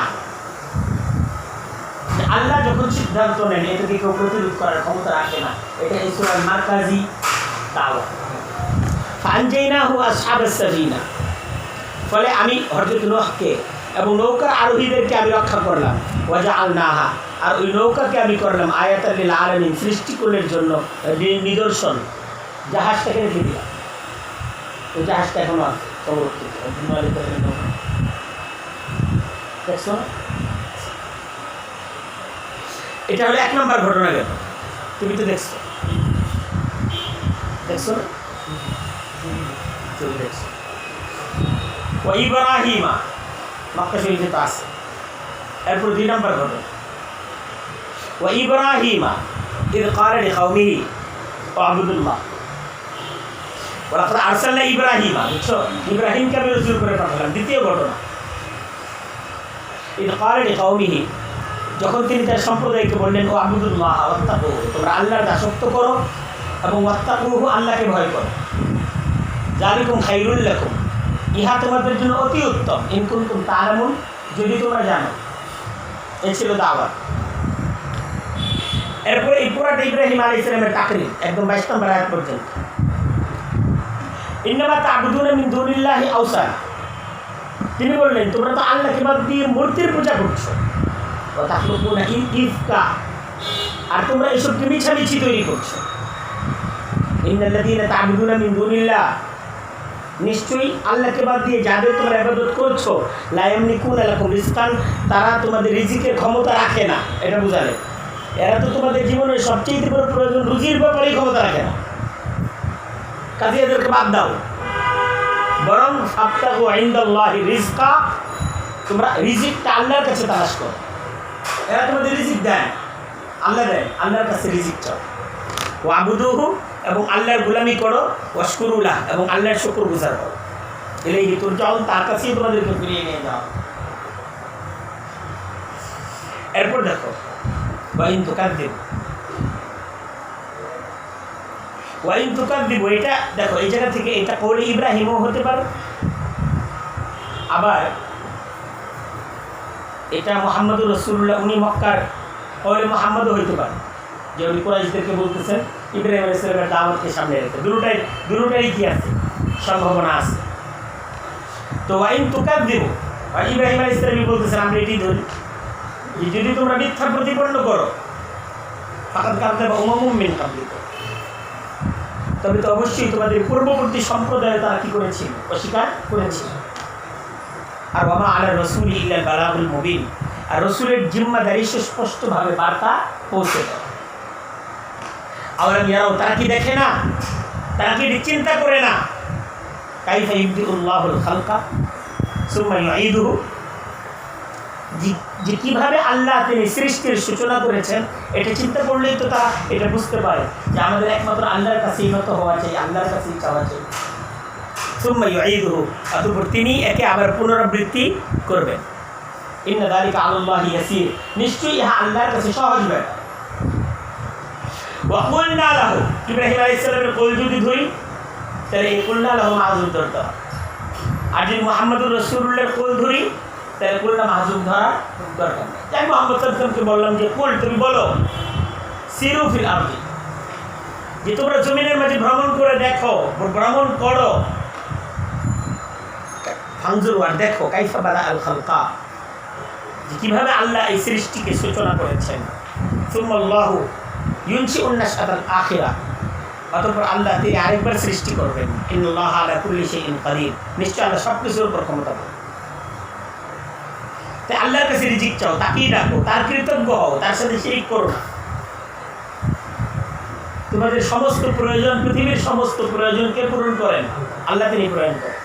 আল্লাহ যখন সিদ্ধান্ত নেন এটাকে কেউ প্রতিরোধ করার ক্ষমতা রাখে না। এটা এই সূরার মারকাজি দাওয়াত। ফাআনজাইনাহু আসহাবাস সাফিনা, ফলে আমি হযরত নূহকে এবং নৌকার আরোহীদেরকে আমি রক্ষা করলাম। ওয়াজআলনাহা, আর ওই নৌকাকে আমি করলাম আয়াতাল লিল আলামিন, সৃষ্টিকুলের জন্য নিদর্শন। জাহাজটাকে রেখে দিলাম, ওই জাহাজটা এখনো আছে সংরক্ষিত। দেখছো, এটা হলো 1 নম্বর ঘটনা গেল। তুমি তো দেখছো না? হাদিসে উল্লেখ। ওয়া ইব্রাহিমা, মক্কা শরীফে তো আছে। এরপর 2 নম্বর ঘটনা, ওয়া ইব্রাহিমা ইয ক্বালা লিকাওমিহি ওয়াবুদুল্লাহ ওয়ালাকাদ আরসালনা ইব্রাহিমা, বুঝছো, ইব্রাহিমকে আমি রাসূল করে পাঠালাম। দ্বিতীয় ঘটনা, ইয ক্বালা লিকাওমিহি, যখন তিনি তার সম্প্রদায়কে বললেন ও আবুদুল্লাহ ওয়াত্তাকু, তোমরা আল্লাহর দাসত্ব করো এবং ওয়াত্তাকুহু, আল্লাহকে ভয় করো। যালিকুম খায়রুল লাকুম, ইহা তোমাদের জন্য অতি উত্তম। ইন কুনতুম তা'লামুন, যদি তোমরা জানো। এই ছিল দাওয়াত। এরপরে এই পুরাটা ইব্রাহিম আলাইহিস সালামের তাকরীর, একদম 22 নম্বর আয়াত পর্যন্ত। ইন্নামা তা'বুদুনা মিন দুনিল্লাহি আওসান, তিনি বললেন তোমরা তো আল্লাহকে বাদ দিয়ে মূর্তির পূজা করছো। ওয়া তাখলুকুনা ইফকা, আর তোমরা এসবকে মিছামিছি তৈরি করছো। ইন্নাল্লাযীনা তা'বুদুনা মিন দুনিল্লাহ, নিশ্চয়ই আল্লাহকে বাদ দিয়ে যাদের তোমরা ইবাদত করছো, লা ইয়ামলিকুনা লাকুম রিজকান, তারা তোমাদের রিজিকের ক্ষমতা রাখে না। এটা বুঝালে এরা তো তোমাদের জীবনের সবচেয়ে বড় প্রয়োজন রুজির ব্যাপারেই ক্ষমতা রাখে না, কাজে এদেরকে বাদ দাও। বরং ফাবতাগু ইনদাল্লাহি রিজকা, তোমরা রিজিকটা আল্লাহর কাছে তালাশ করো। এরা তোমাদের রিজিক দেয়, আল্লাহ দেয়, আল্লাহর কাছে রিজিক চাও। ওয়াবুদুহু, এবং আল্লাহর গোলামি করো। ওয়াশকুরুলাহ, এবং আল্লাহর শুকর গুজার করো। ইলাইহি তুরজাউন, তার কাছেই তোমাদেরকে ফিরিয়ে নিয়ে যাও। এরপর দেখো ওয়াইন তুকাদ্দিবু, এটা দেখো এই জায়গা থেকে এটা কওলে ইব্রাহিমও হতে পারে, আবার এটা মুহাম্মদুর রাসূলুল্লাহ, উনি মক্কার কওলে মুহাম্মদও হইতে পারে, যে উনি কুরাইশদেরকে বলতেছেন ইব্রাহিম আলাইহিস সালামের দাওয়াতকে সামনে রেখে। দুটোটাই কি আছে, সম্ভাবনা আছে। তো ওয়াইন তুকাদ্দিবু, ইব্রাহিম আলাইহিস সালাম বলতেছেন আমরা এটি ধরি, যদি তোমরা মিথ্যা প্রতিপন্ন করো, ফাকাদ কাযযাবা উমামুম মিন ক্বাবলিকুম, তবে তো অবশ্যই তোমাদের পূর্ববর্তী সম্প্রদায় তারা কি করেছিল, অস্বীকার করেছিল। আর ওয়া মা আলা রাসূলি ইল্লাল বালাগুল মুবিন, আর রাসূলের জিম্মাদারি সুস্পষ্টভাবে বার্তা পৌঁছে দেওয়া। আওয়ালাম ইয়ারাও, তারা কি দেখে না, তারা কি চিন্তা করে না, কাইফা ইবদিউল্লাহুল খালকা সুম্মা ইউঈদুহু, যে কীভাবে আল্লাহ তিনি সৃষ্টির সূচনা করেছেন, এটা চিন্তা করলেই তো তারা এটা বুঝতে পারে যে আমাদের একমাত্র আল্লাহর কাছেই নত হওয়া চাই, আল্লাহর কাছেই চাওয়া চাই। সুম্মা ইউঈদুহু, অতঃপর তিনি একে আবার পুনরাবৃত্তি করবেন। ইন্না যালিকা আলাল্লাহি ইয়াসীর, নিশ্চয়ই ইহা আল্লাহর কাছে সহজ ব্যাপার। ওয়া কুলনা লাহু, ইব্রাহিম আলাইহিস সালামের কোল যদি ধরি তাহলে এই কুলনা লাহু মাযুম ধরতে হবে। আর যদি মুহাম্মদুর রাসূলুল্লাহর কোল ধরি তাহলে কুলটা মাহজুম ধরা দরকার নেই। তাই মুহাম্মদ সাল্লাল্লাহু আলাইহি ওয়াসাল্লামকে বললাম যে কুল, তুমি বলো সিরু ফিল আরদি, যে তোমরা জমিনের মাঝে ভ্রমণ করে দেখো, ভ্রমণ করো। ফানজুরু, আর দেখো, কাইফা বাদা আল খালকা, যে কীভাবে আল্লাহ এই সৃষ্টিকে সূচনা করেছেন। সুম্মাল্লাহু ইউনশিউন নাশআতাল আখিরাহ, অতঃপর আল্লাহ তিনি আরেকবার সৃষ্টি করবেন। ইন্নাল্লাহা আলা কুল্লি শাইইন কাদির, নিশ্চয় আল্লাহ সব কিছুর উপর ক্ষমতাবান। তাই আল্লাহর কাছে রিজিক চাও, তাকেই ডাকো, তার কৃতজ্ঞ হও, তার সাথে শিরিক করো না। তোমাদের সমস্ত প্রয়োজন, পৃথিবীর সমস্ত প্রয়োজনকে পূরণ করেন আল্লাহ, তিনি পূরণ করেন।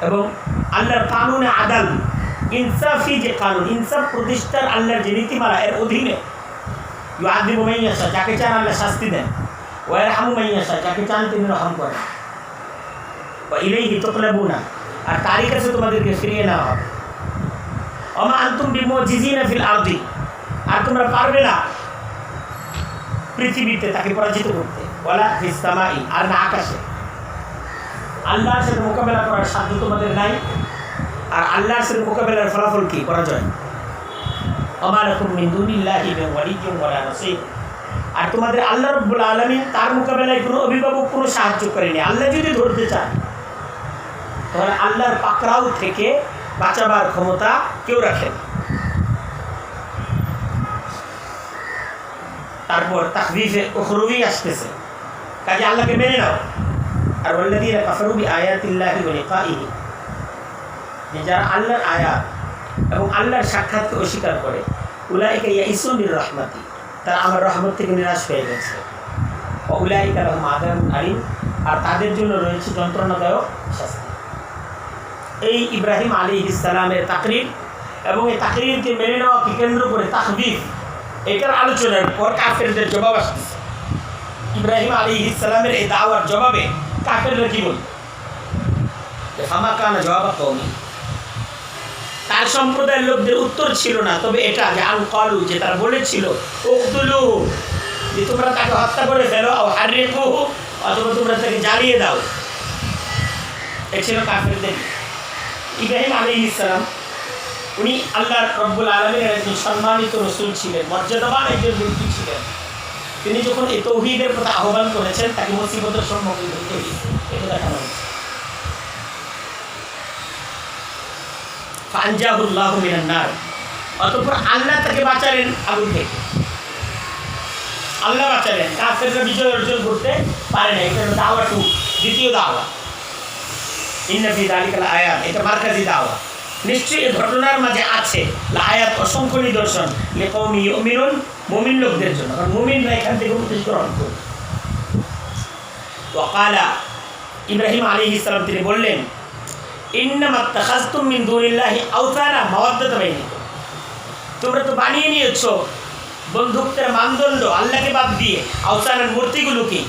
এবং আল্লাহর কানুনে আদাল, ইনসাফি যে কানুন, ইনসাফ প্রতিষ্ঠার আল্লাহর যে নীতিমালা, এর অধীনে ইউআযিবু মান ইয়াশা, যাকে চান আল্লাহ শাস্তি দেন। ওয়া ইয়ারহামু মান ইয়াশা, যাকে চান তিনি রহম করেন। ওয়া ইলাইহি তুকলাবুনা, আর তারই কাছে তোমাদেরকে ফিরিয়ে নেওয়া হবে। ওয়া মা আনতুম বিমুজিজিনা ফিল আরদি, আর তোমরা পারবে না পৃথিবীতে তাকে পরাজিত করতে। ওয়ালা ফিস সামাই, আর না আকাশে। আল্লাহর সাথে মোকাবেলা করার সাধ্য তোমাদের নাই, আর আল্লাহর সাথে মোকাবেলার ফলাফল কি, পরাজয়। ওয়া মা লাকুম মিন দুনিল্লাহি মিন ওয়ালিয়্যিন ওয়ালা নাসীর, আর তোমাদের আল্লাহ রাব্বুল আলামিন তার মোকাবেলায় কোনো অভিভাবক, কোনো সাহায্য করেনি। আল্লাহ যদি ধরতে চান তাহলে আল্লাহর পাকড়াও থেকে বাঁচাবার ক্ষমতা কেউ রাখেন। তারপর তাখফীফে উখরুবি আসতেছে, কাজে আল্লাহকে মেনে নাও। আর ওয়াল্লাযীনা কাফারু বিআয়াতিল্লাহি ওয়া লিকাইহি, যে যারা আল্লাহর আয়াত এবং আল্লাহর সাক্ষাৎকে অস্বীকার করে, উলাইকা ইয়াইসু মির রাহমাতি, তারা আমার রহমত থেকে নিরাশ হয়ে গেছে। ওয়া উলাইকা লাহুম আযাবুন আলীম, আর তাদের জন্য রয়েছে যন্ত্রণাদায়ক শাস্তি। এই ইব্রাহিম আলাইহিস সালামের তাকরীর এবং এই তাকরীরকে মেনে নেওয়াকে কেন্দ্র করে তাহবিব, এটার আলোচনার পর কাফেরদের জবাব আসতেছে। ইব্রাহিম আলাইহিস সালামের এই দাওয়ার জবাবে কাফেররা কি বলল? ফামা কানা জবাব কওমি, তার সম্প্রদায়ের লোকদের উত্তর ছিল না, তবে এটা যে আন ক্বালু, যে তারা বলেছিল উকতুলুহু, যে তোমরা তাকে হত্যা করে ফেলো, আও হারিকুহু, অথবা তোমরা তাকে জ্বালিয়ে দাও। এ ছিল কাফেরদের। ইব্রাহিম আলাইহিস সালাম উনি আল্লাহ রব্বুল আলামিনের একজন সম্মানিত রাসূল ছিলেন, মর্যাদাবান একজন ব্যক্তি ছিলেন। তিনি যখন এই তৌহিদের প্রতি আহ্বান করেছেন, তাকে মুসিবতের সম্মুখীন হতে হয়েছে, এটা দেখানো হয়েছে। ফানজাহুল্লাহু মিনান নার, অতঃপর আল্লাহ তাকে বাঁচালেন আগুন থেকে। আল্লাহ বাঁচালেন, কাফেররা বিজয় অর্জন করতে পারে না। এটা দাওয়া টু, দ্বিতীয় দাওয়া। ইন্না ফি যালিকাল আয়াত, এটা মারকাজি দাওয়া। নিশ্চয়ই এই ঘটনার মাঝে আছে আয়াত, অসংখ্য নিদর্শন, লিকওমি ইউমিনুন, মুমিন লোকদের জন্য, কারণ মুমিনরা এখান থেকে উপদেশ গ্রহণ করবে। ওয়াকালা, ইব্রাহিম আলাইহিস সালাম তিনি বললেন, ইন্নামা তাখাযতুম মিন দুনিল্লাহি আওতানা মাওয়াদ্দাতা বাইনাকুম, তোমরা তো বানিয়ে নিয়েছো বন্ধুত্বের মানদণ্ড আল্লাহকে বাদ দিয়ে আওতানের মূর্তিগুলোকে,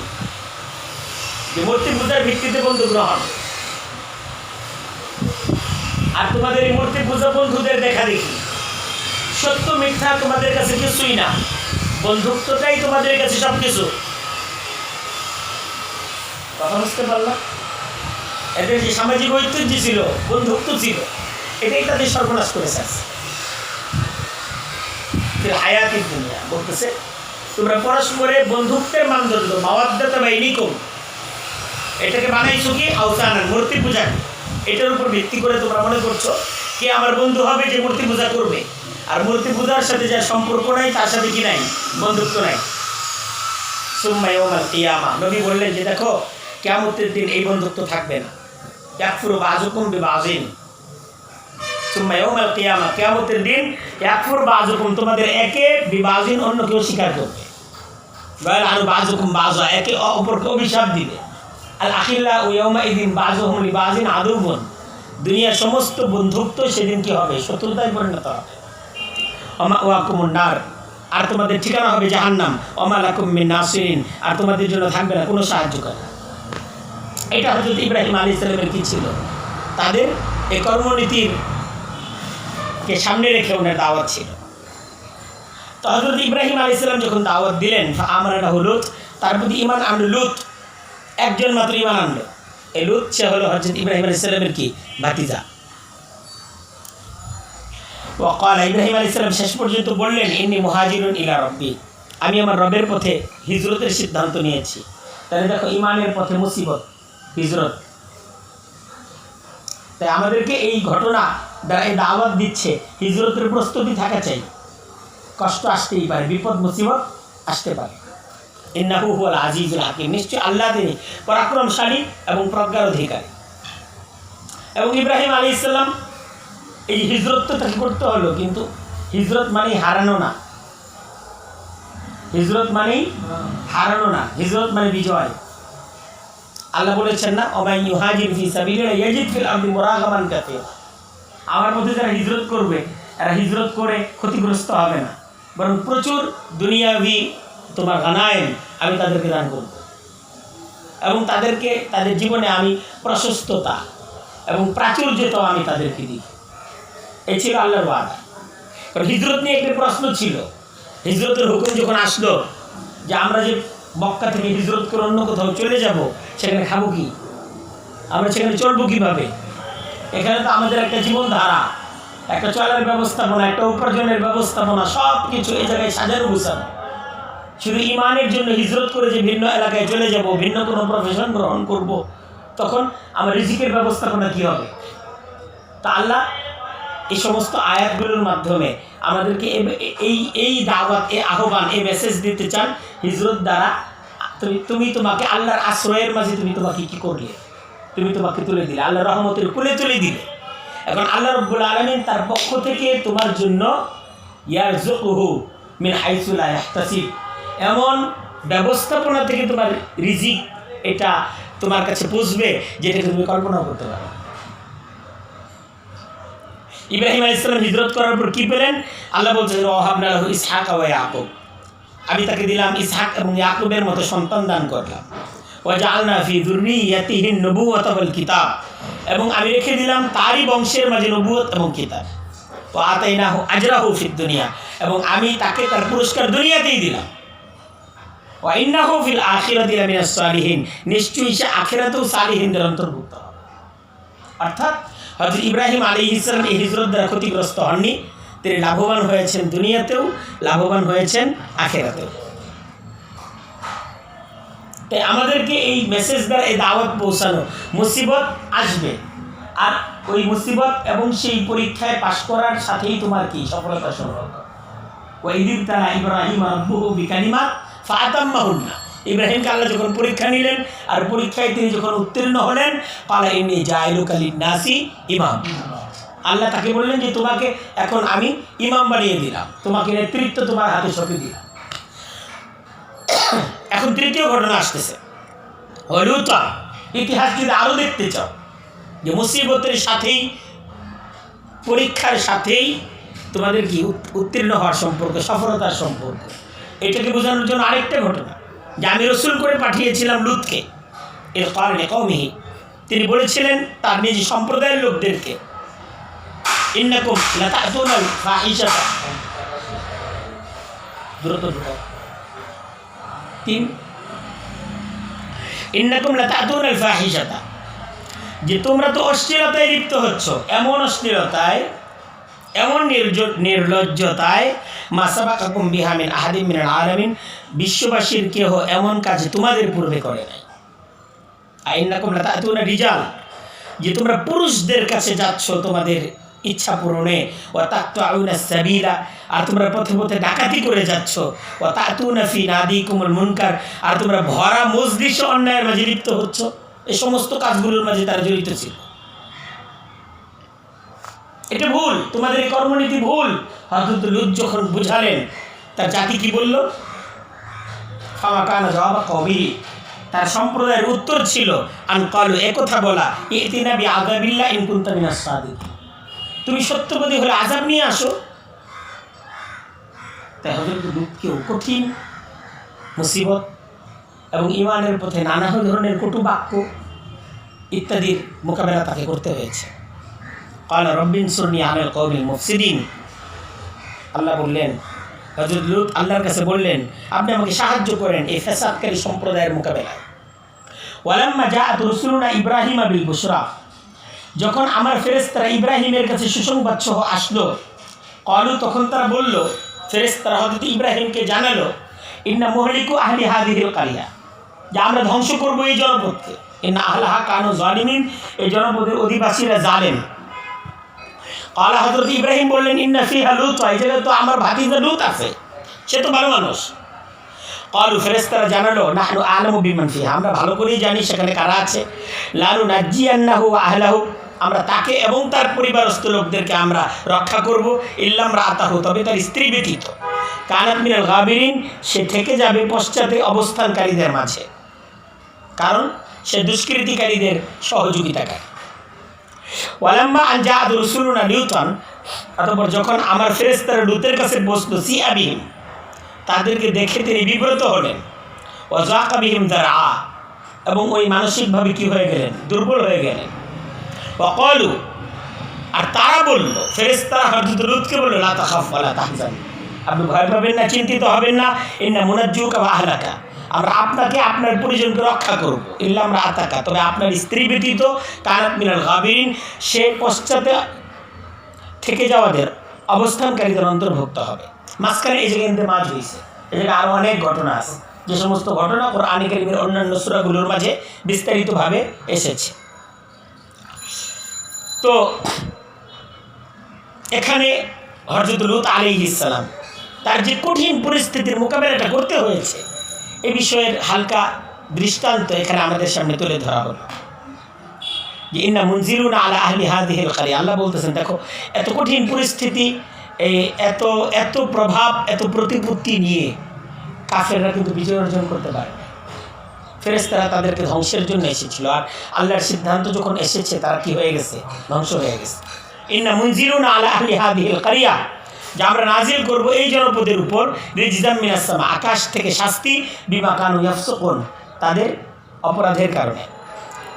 যে মূর্তি পূজার ভিত্তিতে বন্ধু গ্রহণ। আর তোমাদের এই মূর্তি পূজা বন্ধুদের দেখা দেখি, সত্য মিথ্যা তোমাদের কাছে কিছুই না, বন্ধুত্বটাই তোমাদের কাছে সব কিছু। কথা বুঝতে পারলাম? এদের যে সামাজিক ঐতিহ্য ছিল, বন্ধুত্ব ছিল, এটাই তাদের সর্বনাশ করেছে। হায়াতের দুনিয়া বলতেছে তোমরা পরস্পরের বন্ধুত্বের মানদণ্ড মাওয়াদ্দাতা বাইনিকুম, এটাকে বানাইছো কি আওতানান, মূর্তি পূজা। এটার উপর ভিত্তি করে তোমরা মনে করছো কে আমার বন্ধু হবে, যে মূর্তি পূজা করবে। আর মূর্তি পূজার সাথে যার সম্পর্ক নাই, তার সাথে কি নাই, বন্ধুত্ব নাই। সুম্মা ইয়াউমাল কিয়ামা, নবী বললেন যে দেখো কিয়ামতের দিন এই বন্ধুত্ব থাকবে না। ইয়াকফুরু বাযুকুম বিবাযিন, সুম্মা ইয়াউমাল কিয়ামা, কিয়ামতের দিন ইয়াকফুরু বাযুকুম, তোমাদের একে বিবাযিন, অন্য কেউ স্বীকার করবে। ওয়াল আনু বাযুকুম বাযা, একে অপরকে অভিশাপ দিবে। আল আখিল্লা ইয়াউমা ইদিন বাযুহুম লিবাযিন আদুবুন, দুনিয়ার সমস্ত বন্ধুত্ব সেদিন কি হবে, শত্রুতায় পরিণত হবে। ওমা ওয়াকুমুন নার, আর তোমাদের ঠিকানা হবে জাহান্নাম। ওমা লাকুম মিন নাসিরিন, আর তোমাদের জন্য থাকবে না কোনো সাহায্যকারী। এটা হযরত ইব্রাহিম আলাইহিস সালামের কি ছিল, তাদের এই কর্মনীতির কে সামনে রেখে ওনার দাওয়াত ছিল। তো হযরত ইব্রাহিম আলাইহিস সালাম যখন দাওয়াত দিলেন, আমরা লুত, তার প্রতি ঈমান আনলো লুত, একজন মাত্র ঈমান আনলো। এই লুত সে হলো হযরত ইব্রাহিম আলাইহিস সালামের কি ভাতিজা। ওয়াকাল, ইব্রাহিম আলাইহিস সালাম শেষ পর্যন্ত বললেন, ইন্নী মুহাজিরুন ইলা রাব্বি, আমি আমার রবের পথে হিজরতের সিদ্ধান্ত নিয়েছি। তাহলে দেখো ঈমানের পথে মুসিবত, হিজরত। তাই আমাদেরকে এই ঘটনা দ্বারা এই দাওয়াত দিচ্ছে হিজরতের প্রস্তুতি থাকা চাই। কষ্ট আসতেই পারে, বিপদ মুসিবত আসতে পারে। ইন্নাহু হুয়াল আজিজুল হাকিম, নিশ্চয় আল্লাহ তিনি পরাক্রমশালী এবং প্রজ্ঞার অধিকারী। এবং ইব্রাহিম আলাইহিস সালাম এই হিজরত তো তাকে করতে হলো, কিন্তু হিজরত মানেই হারানো না, হিজরত মানেই হারানো না, হিজরত মানে বিজয়। আল্লাহ বলেছেন না, ওমাই ইউহাজির ফি সাবিলিল্লাহ ইয়াজিদ ফিল আরদি মুরাগামান কাসীরা, আমার মধ্যে যারা হিজরত করবে এরা হিজরত করে ক্ষতিগ্রস্ত হবে না, বরং প্রচুর দুনিয়াবি তোমার গানায়েম আমি তাদেরকে দান করব, এবং তাদেরকে তাদের জীবনে আমি প্রশস্ততা এবং প্রাচুর্যতাও আমি তাদেরকে দিই। এই ছিল আল্লাহর ওয়াদা। কারণ হিজরত নিয়ে একটা প্রশ্ন ছিল, হিজরতের হুকুম যখন আসলো যে আমরা যে মক্কা থেকে হিজরত করে অন্য কোথাও চলে যাব, সেখানে খাবো কি, আমরা সেখানে চলবো কীভাবে? এখানে তো আমাদের একটা জীবনধারা, একটা চলার ব্যবস্থাপনা, একটা উপার্জনের ব্যবস্থাপনা, সব কিছু এই জায়গায় সাজানো গুছানো। শুধু ঈমানের জন্য হিজরত করে যে ভিন্ন এলাকায় চলে যাব, ভিন্ন কোনো প্রফেশন গ্রহণ করব, তখন আমার রিজিকের ব্যবস্থাপনা কী হবে? তা আল্লাহ এই সমস্ত আয়াতগুলোর মাধ্যমে আমাদেরকে এই দাওয়াত, এই আহ্বান, এই মেসেজ দিতে চান, হিজরত দ্বারা তুমি তোমাকে আল্লাহর আশ্রয়ের মাঝে তুমি তোমাকে কী করলে, তুমি তোমাকে তুলে দিলে, আল্লাহর রহমতের কোলে তুলে দিলে। এখন আল্লাহ রাব্বুল আলামিন তার পক্ষ থেকে তোমার জন্য ইয়ারযুকুহু মিন হাইসু লা ইয়াহতাসিব, এমন ব্যবস্থাপনা থেকে তোমার রিজিক এটা তোমার কাছে পুষবে, যেটাকে তুমি কল্পনাও করতে পারো। ইব্রাহিম আলাইহিস সালাম হিজরত করার পর কি পেলেন? আল্লাহ বলছেন ওয়াহাবনা লাহু ইসহাক ওয়া ইয়াকুব, আমি তাকে দিলাম ইসহাক এবং ইয়াকুবের মতো সন্তান দান করলাম। ওয়া জাআলনা ফি যুররিয়াতিহি নবুওয়াতা ওয়াল কিতাব, এবং আমি রেখে দিলাম তারই বংশের মাঝে নবুয়ত এবং কিতাব। ওয়া আতাইনাহু আজরাহু ফিদ দুনিয়া, এবং আমি তাকে তার পুরস্কার দুনিয়াতেই দিলাম। ওয়া ইন্নাহু ফিল আখিরাতি লামিনাস সালিহিন, নিশ্চয়ই সে আখিরাতেও সালিহিনদের অন্তর্ভুক্ত হবে। অর্থাৎ হযরত ইব্রাহিম আলাইহিস সালাম এই হিজরত দ্বারা ক্ষতিগ্রস্ত হননি, তিনি লাভবান হয়েছেন দুনিয়াতেও, লাভবান হয়েছেন আখিরাতেও। তাই আমাদেরকে এই মেসেজ দ্বারা এই দাওয়াত পৌঁছানো, মুসিবত আসবে, আর ওই মুসিবত এবং সেই পরীক্ষায় পাশ করার সাথেই তোমার কি সফলতা সম্ভব। ওয়াইদ ইবতালা ইব্রাহিম রাব্বুহু বিকালিমাত ফাতাম্মাহুন্না, ইব্রাহিমকে আল্লাহ যখন পরীক্ষা নিলেন আর পরীক্ষায় তিনি যখন উত্তীর্ণ হলেন, ক্বালা ইন্নী জাইলুকা লিন-নাসি ইমাম, আল্লাহ তাকে বললেন যে তোমাকে এখন আমি ইমাম বানিয়ে দিলাম, তোমাকে নেতৃত্ব তোমার হাতে সঁপে দিলাম। এখন তৃতীয় ঘটনা আসতেছে, লূতা। ইতিহাস যদি আরও দেখতে চাও যে মুসিবতের সাথেই, পরীক্ষার সাথেই তোমাদের কি উত্তীর্ণ হওয়ার সম্পর্ক, সফলতার সম্পর্ক, এটাকে বোঝানোর জন্য আরেকটা ঘটনা, যে আমি রসুল করে পাঠিয়েছিলাম লূতকে। এর কারণে কওমিহি, তিনি বলেছিলেন তার নিজ সম্প্রদায়ের লোকদেরকে, ইন্নাকুম লাতাতুনাল ফাহিশাতা, দ্রুত তিন, ইন্নাকুম লাতাতুনাল ফাহিশাতা, যে তোমরা তো অশ্লীলতায় লিপ্ত হচ্ছ, এমন অশ্লীলতায়, এমন নির্লজ্জতায়, মা সাবাকাকুম বিহা মিন আহাদিম মিনাল আলামিন, বিশ্ববাসীর কেহ এমন কাজ তোমাদের পূর্বে করে নাই। আইন্নাকুম লাতাতুনা রিজাল, যে তোমরা পুরুষদের কাছে যাচ্ছ তোমাদের ইচ্ছা পূরণে, ওয়া তাকতুউনা সাবিলা, আর তোমরা পথে পথে ডাকাতি করে যাচ্ছ, ওয়া তাতুনা ফি নাদিকুমুল মুনকার, আর তোমরা ভরা মজলিস অন্যায়ের মাঝে লিপ্ত হচ্ছ। এই সমস্ত কাজগুলোর মাঝে তারা জড়িত ছিল। এটা ভুল, তোমাদের এই কর্মনীতি ভুল। হযরত লূত যখন বুঝালেন, তার জাতি কি বলল? ফামা কানা জওয়াবা কওমিহি, তার সম্প্রদায়ের উত্তর ছিল আন ক্বালু, একথা বলা, ইতিনা বিআযাবিল্লাহ ইন কুনতা মিনাস সাদিকিন, তুমি সত্যবাদী হলে আযাব নিয়ে আসো। তাই হযরত লূতকেও কঠিন মুসিবত এবং ঈমানের পথে নানা ধরনের কটু বাক্য ইত্যাদির মোকাবেলা তাকে করতে হয়েছে। ক্বালা রব্বিনসুরনি আলাল কওমিল মুফসিদিন, আল্লাহ বললেন, হযরত লূত আল্লাহর কাছে বললেন, আপনি আমাকে সাহায্য করেন এই ফ্যাসাদকারী সম্প্রদায়ের মোকাবেলায়। ওয়ালাম্মা জাআত রুসুলুনা ইব্রাহিমা বিল বুশরা, যখন আমার ফেরেশতারা ইব্রাহিমের কাছে সুসংবাদ সহ আসলো, ক্বালু, তখন তারা বলল, ফেরেশতারা হযরত ইব্রাহিমকে জানালো, ইন্না মুহলিকু আহলি হাযিহিল কারিয়া, যে আমরা ধ্বংস করব এই জনপদকে। ইন্না আহলাহা কানু যালিমিন, এই জনপদের অধিবাসীরা জালেম। ক্বালা, হযরত ইব্রাহিম বললেন, ইন্না ফিহা লূত, এই জায়গায় তো আমার ভাতিজা লূত আছে, সে তো ভালো মানুষ। ক্বালু, ফেরেশতারা জানালো, নাহনু আ'লামু বিমান ফিহা, আমরা ভালো করেই জানি সেখানে কারা আছে। লানুনাজ্জিয়ান্নাহু ওয়া আহলাহু, আমরা তাকে এবং তার পরিবারস্থ লোকদেরকে আমরা রক্ষা করব। ইল্লাম রাআতাহু, তবে তার স্ত্রী ব্যতীত। কানাত মিনাল গাবিরিন, সে থেকে যাবে পশ্চাতে অবস্থানকারীদের মাঝে, কারণ সে দুষ্কৃতিকারীদের সহযোগিতাকারী। ওয়ালাম্মা আন জাআত রুসুলুনা লূতান, অতঃপর যখন আমার ফেরেশতারা লূতের কাছে বসলো, সিআ বিহিম, তাদেরকে দেখে তিনি বিব্রত হলেন। ওয়া যাকা বিহিম দারআ, এবং ওই মানসিকভাবে কি হয়ে গেলেন? দুর্বল হয়ে গেলেন। ওয়া ক্বালু, আর তারা বলল, ফেরেশতারা হযরত লূতকে বলল, লা তাখাফ ওয়া লা তাহজান, আপনি ভয় পাবেন না, চিন্তিত হবেন না। ইন্না মুনাজ্জুকা ওয়া আহলাকা, আমরা আপনাকে আপনার পরিজনকে রক্ষা করব। ইল্লাম রাআতাকা, তবে আপনার স্ত্রী ব্যতীত। কানাত মিনাল গাবিরিন, সে পশ্চাতে থেকে যাওয়াদের অবস্থানকারীদের অন্তর্ভুক্ত হবে। মাঝখানে এই জায়গায় ইন্তেমাজ হয়েছে, এই জায়গায় আরও অনেক ঘটনা আছে, যে সমস্ত ঘটনা কোরআনে কারীমের অন্যান্য সূরাগুলোর মাঝে বিস্তারিতভাবে এসেছে। তো এখানে হযরত লূত আলাইহিস সালাম তার যে কঠিন পরিস্থিতির মোকাবেলাটা করতে হয়েছে, এ বিষয়ের হালকা দৃষ্টান্ত এখানে আমাদের সামনে তুলে ধরা হলো। যে ইন্না মুনজিলুনা আলা আহলি হাযিহিল কারিয়া, আল্লাহ বলতেছেন, দেখো এত কঠিন পরিস্থিতি, এই এত এত প্রভাব, এত প্রতিপত্তি নিয়ে কাফেররা কিন্তু বিজয় অর্জন করতে পারে। ফেরেশতারা তাদেরকে ধ্বংসের জন্য এসেছিল, আর আল্লাহর সিদ্ধান্ত যখন এসেছে তারা কি হয়ে গেছে, ধ্বংস হয়ে গেছে। ইন্না মুনজিলুনা আলা আহলি হাযিহিল কারিয়া, যে আমরা নাজিল করব এই জনপদের উপর রিজজাম মিনাস সামা, আকাশ থেকে শাস্তি, বিমা কানু ইয়াফসুকুন, তাদের অপরাধের কারণে।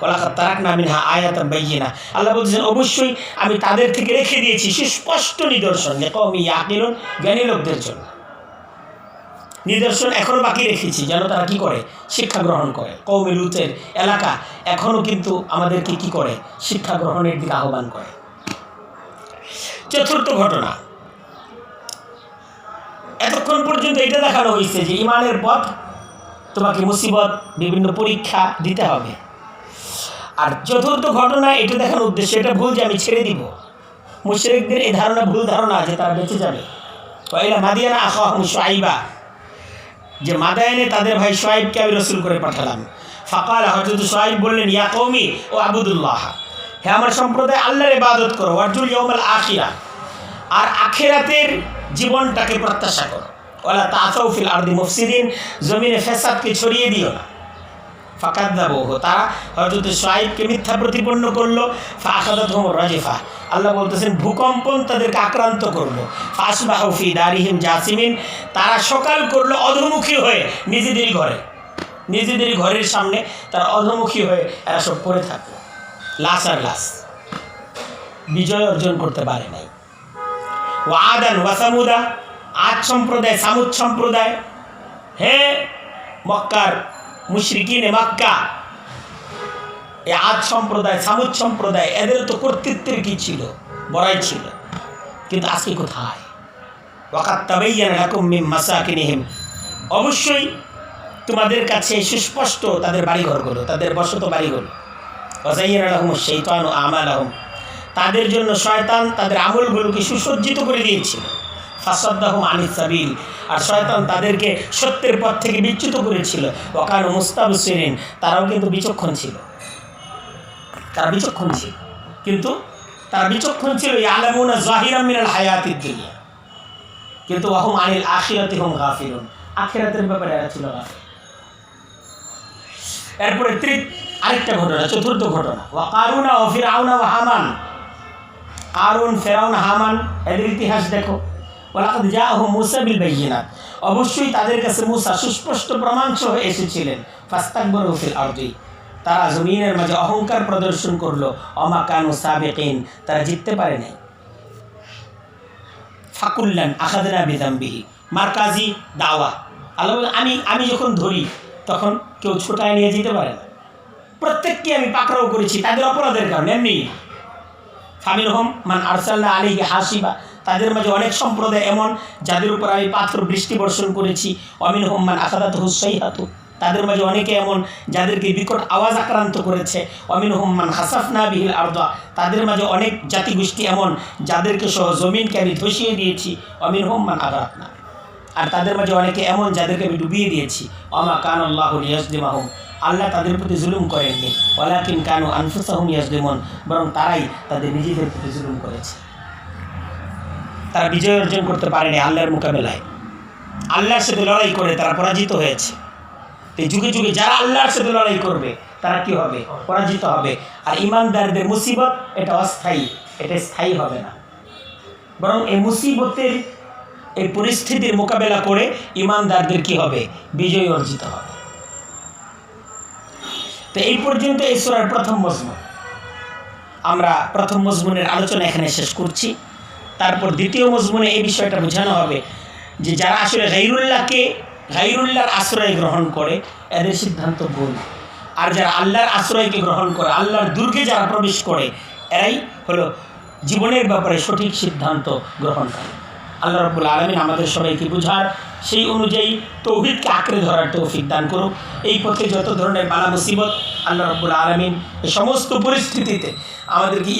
ওয়ালাকাদ তারাকনা মিনহা আয়াতান বাইয়িনা, আল্লাহ বলছেন অবশ্যই আমি তাদের থেকে রেখে দিয়েছি সুস্পষ্ট নিদর্শন, লিকাওমি ইয়াকিলুন, জ্ঞানী লোকদের জন্য নিদর্শন এখনও বাকি রেখেছি, যেন তারা কি করে, শিক্ষা গ্রহণ করে। কওমে লুতের এলাকা এখনও কিন্তু আমাদেরকে কি করে, শিক্ষা গ্রহণের দিকে আহ্বান করে। চতুর্থ ঘটনা, এতক্ষণ পর্যন্ত এটা দেখানো হয়েছে যে ইমানের পথ, তোমাকে মুসিবত, বিভিন্ন পরীক্ষা দিতে হবে। আর চতুর্থ ঘটনা এটা দেখানোর উদ্দেশ্য, এটা ভুল যে আমি ছেড়ে দিব। মুশরিকদের এই ধারণা ভুল ধারণা যে তারা বেঁচে যাবে। ওয়াইলা মাদিয়ানা আখাহুম শুআইবা, যে মাদায়ানে তাদের ভাই শুআইবকে আমি রসুল করে পাঠালাম। ফাকালা, হযরত শুআইব বললেন, ইয়া কওমি ও আবুদুল্লাহ, হে আমার সম্প্রদায় আল্লাহর ইবাদত করো, ওয়ারজুল ইয়াউমাল আখিরা, আর আখিরাতের জীবনটাকে প্রত্যাশা করো। ওয়ালা তাআসাউ ফিল আরদি মুফসিদিন, জমিনে ফ্যাসাদকে ছড়িয়ে দিও না। ফাকাযযাবুহু, তারা হযরত শুআইবকে মিথ্যা প্রতিপন্ন করলো। ফাআখাযাতহুমুর রাজিফা, আল্লাহ বলতেছেন ভূকম্পন তাদেরকে আক্রান্ত করলো। ফাসবাহু ফি দারিহিম জাসিমিন, তারা সকাল করলো অধোমুখী হয়ে নিজেদের ঘরের সামনে তারা অধোমুখী হয়ে এরা সব পড়ে থাকলো, লাশ আর লাশ, বিজয় অর্জন করতে পারে নাই। ওয়াদান ওয়া সামুদা, আদ সম্প্রদায়, সামুদ সম্প্রদায়, হে মক্কার মুশরিকিনে মক্কা, এই আদ সম্প্রদায়, সামুদ সম্প্রদায়, এদের তো কর্তৃত্বের কি ছিল, বড়াই ছিল, কিন্তু আজকে কোথায়? ওয়াকাদ তাবায়্যানা লাকুম মিন মাসাকিনিহিম, অবশ্যই তোমাদের কাছে সুস্পষ্ট তাদের বাড়িঘরগুলো, তাদের বসত বাড়িগুলো। ওয়াযায়্যানা লাহুমুশ শাইতানু আমালাহুম, তাদের জন্য শয়তান তাদের আমলগুলোকে সুসজ্জিত করে দিয়েছিল। ফাসাদ্দাহুম আনিস সাবিল, আর শয়তান তাদেরকে সত্যের পথ থেকে বিচ্যুত করেছিল। ওয়া কানু মুস্তাবসিরিন, তারাও কিন্তু বিচক্ষণ ছিল, কিন্তু তারা বিচক্ষণ ছিল। ইয়ালামুনা যাহিরাম মিনাল হায়াতিদ দুনিয়া, কিন্তু ওয়াহুম আনিল আখিরাতি হুম গাফিলুন, আখিরাতের ব্যাপারে এরা ছিল গাফিল। এরপরে আরেকটা ঘটনা, চতুর্থ ঘটনা, ওয়া কারুনা ওয়া ফিরআউনা ওয়া হামান, কারুন, ফিরআউন, হামান, এদের ইতিহাস দেখো। ওয়ালাকাদ জাআহুম মূসা বিল বাইয়িনাত, অবশ্যই তাদের কাছে মূসা সুস্পষ্ট প্রমাণ সহ এসেছিলেন। ফাস্তাকবারু ফিল আরদি, তারা জমিনের মাঝে অহংকার প্রদর্শন করলো। ওমা কানু সাবিকিন, তারা জিততে পারে নাই। ফাকুল্লান আখাযনা বিযামবিহি, মারকাজি দাওয়া, আল্লাহ আমি যখন ধরি তখন কেউ ছোটায় নিয়ে যেতে পারে না, প্রত্যেককে আমি পাকড়াও করেছি তাদের অপরাধের কারণে। এমনি ফামিনহুম মান আরসালনা আলাইহি হাসিবা, তাদের মাঝে অনেক সম্প্রদায় এমন যাদের উপর আমি পাথর বৃষ্টি বর্ষণ করেছি। ওয়ামিনহুম মান আখাযাতহুস সাইহাতু, তাদের মাঝে অনেকে এমন যাদেরকে বিকট আওয়াজ আক্রান্ত করেছে। ওয়ামিনহুম মান খাসাফনা বিহিল আরদা, তাদের মাঝে অনেক জাতিগোষ্ঠী এমন যাদেরকে সহ জমিনকে আমি ধসিয়ে দিয়েছি। ওয়ামিনহুম মান আগারাকনা, আর তাদের মাঝে অনেকে এমন যাদেরকে আমি ডুবিয়ে দিয়েছি। ওমা কানাল্লাহু লিয়াজলিমাহুম, আল্লাহ তাদের প্রতি জুলুম করেননি। ওয়ালাকিন কানু আনফুসাহুম ইয়াজলিমুন, বরং তারাই তাদের নিজেদের প্রতি জুলুম করেছে। তারা বিজয় অর্জন করতে পারেনি আল্লাহর মোকাবেলায়, আল্লাহর সাথে লড়াই করে তারা পরাজিত হয়েছে। এই যুগে যুগে যারা আল্লাহর সাথে লড়াই করবে তারা কি হবে, পরাজিত হবে। আর ইমানদারদের মুসিবত এটা অস্থায়ী, এটা স্থায়ী হবে না, বরং এই মুসিবতের এই পরিস্থিতির মোকাবেলা করে ইমানদারদের কি হবে, বিজয় অর্জিত হবে। তো এই পর্যন্ত এই সূরার প্রথম মজমুন, আমরা প্রথম মজমুনের আলোচনা এখানে শেষ করছি। তারপর দ্বিতীয় মজমুনে এই বিষয়টা বোঝানো হবে যে যারা আসলে গায়রুল্লাহর আশ্রয় গ্রহণ করে এদের সিদ্ধান্ত ভুল, আর যারা আল্লাহর আশ্রয়কে গ্রহণ করে, আল্লাহর দুর্গে যারা প্রবেশ করে, এরাই হলো জীবনের ব্যাপারে সঠিক সিদ্ধান্ত গ্রহণ করে। আল্লাহ রাব্বুল আলামিন আমাদের সবাইকে বুঝার, সেই অনুযায়ী তৌহিদকে আঁকড়ে ধরার তৌফিক দান করুক। এই পথে যত ধরনের বালা মুসিবত, আল্লাহ রাব্বুল আলামিন এই সমস্ত পরিস্থিতিতে আমাদেরকে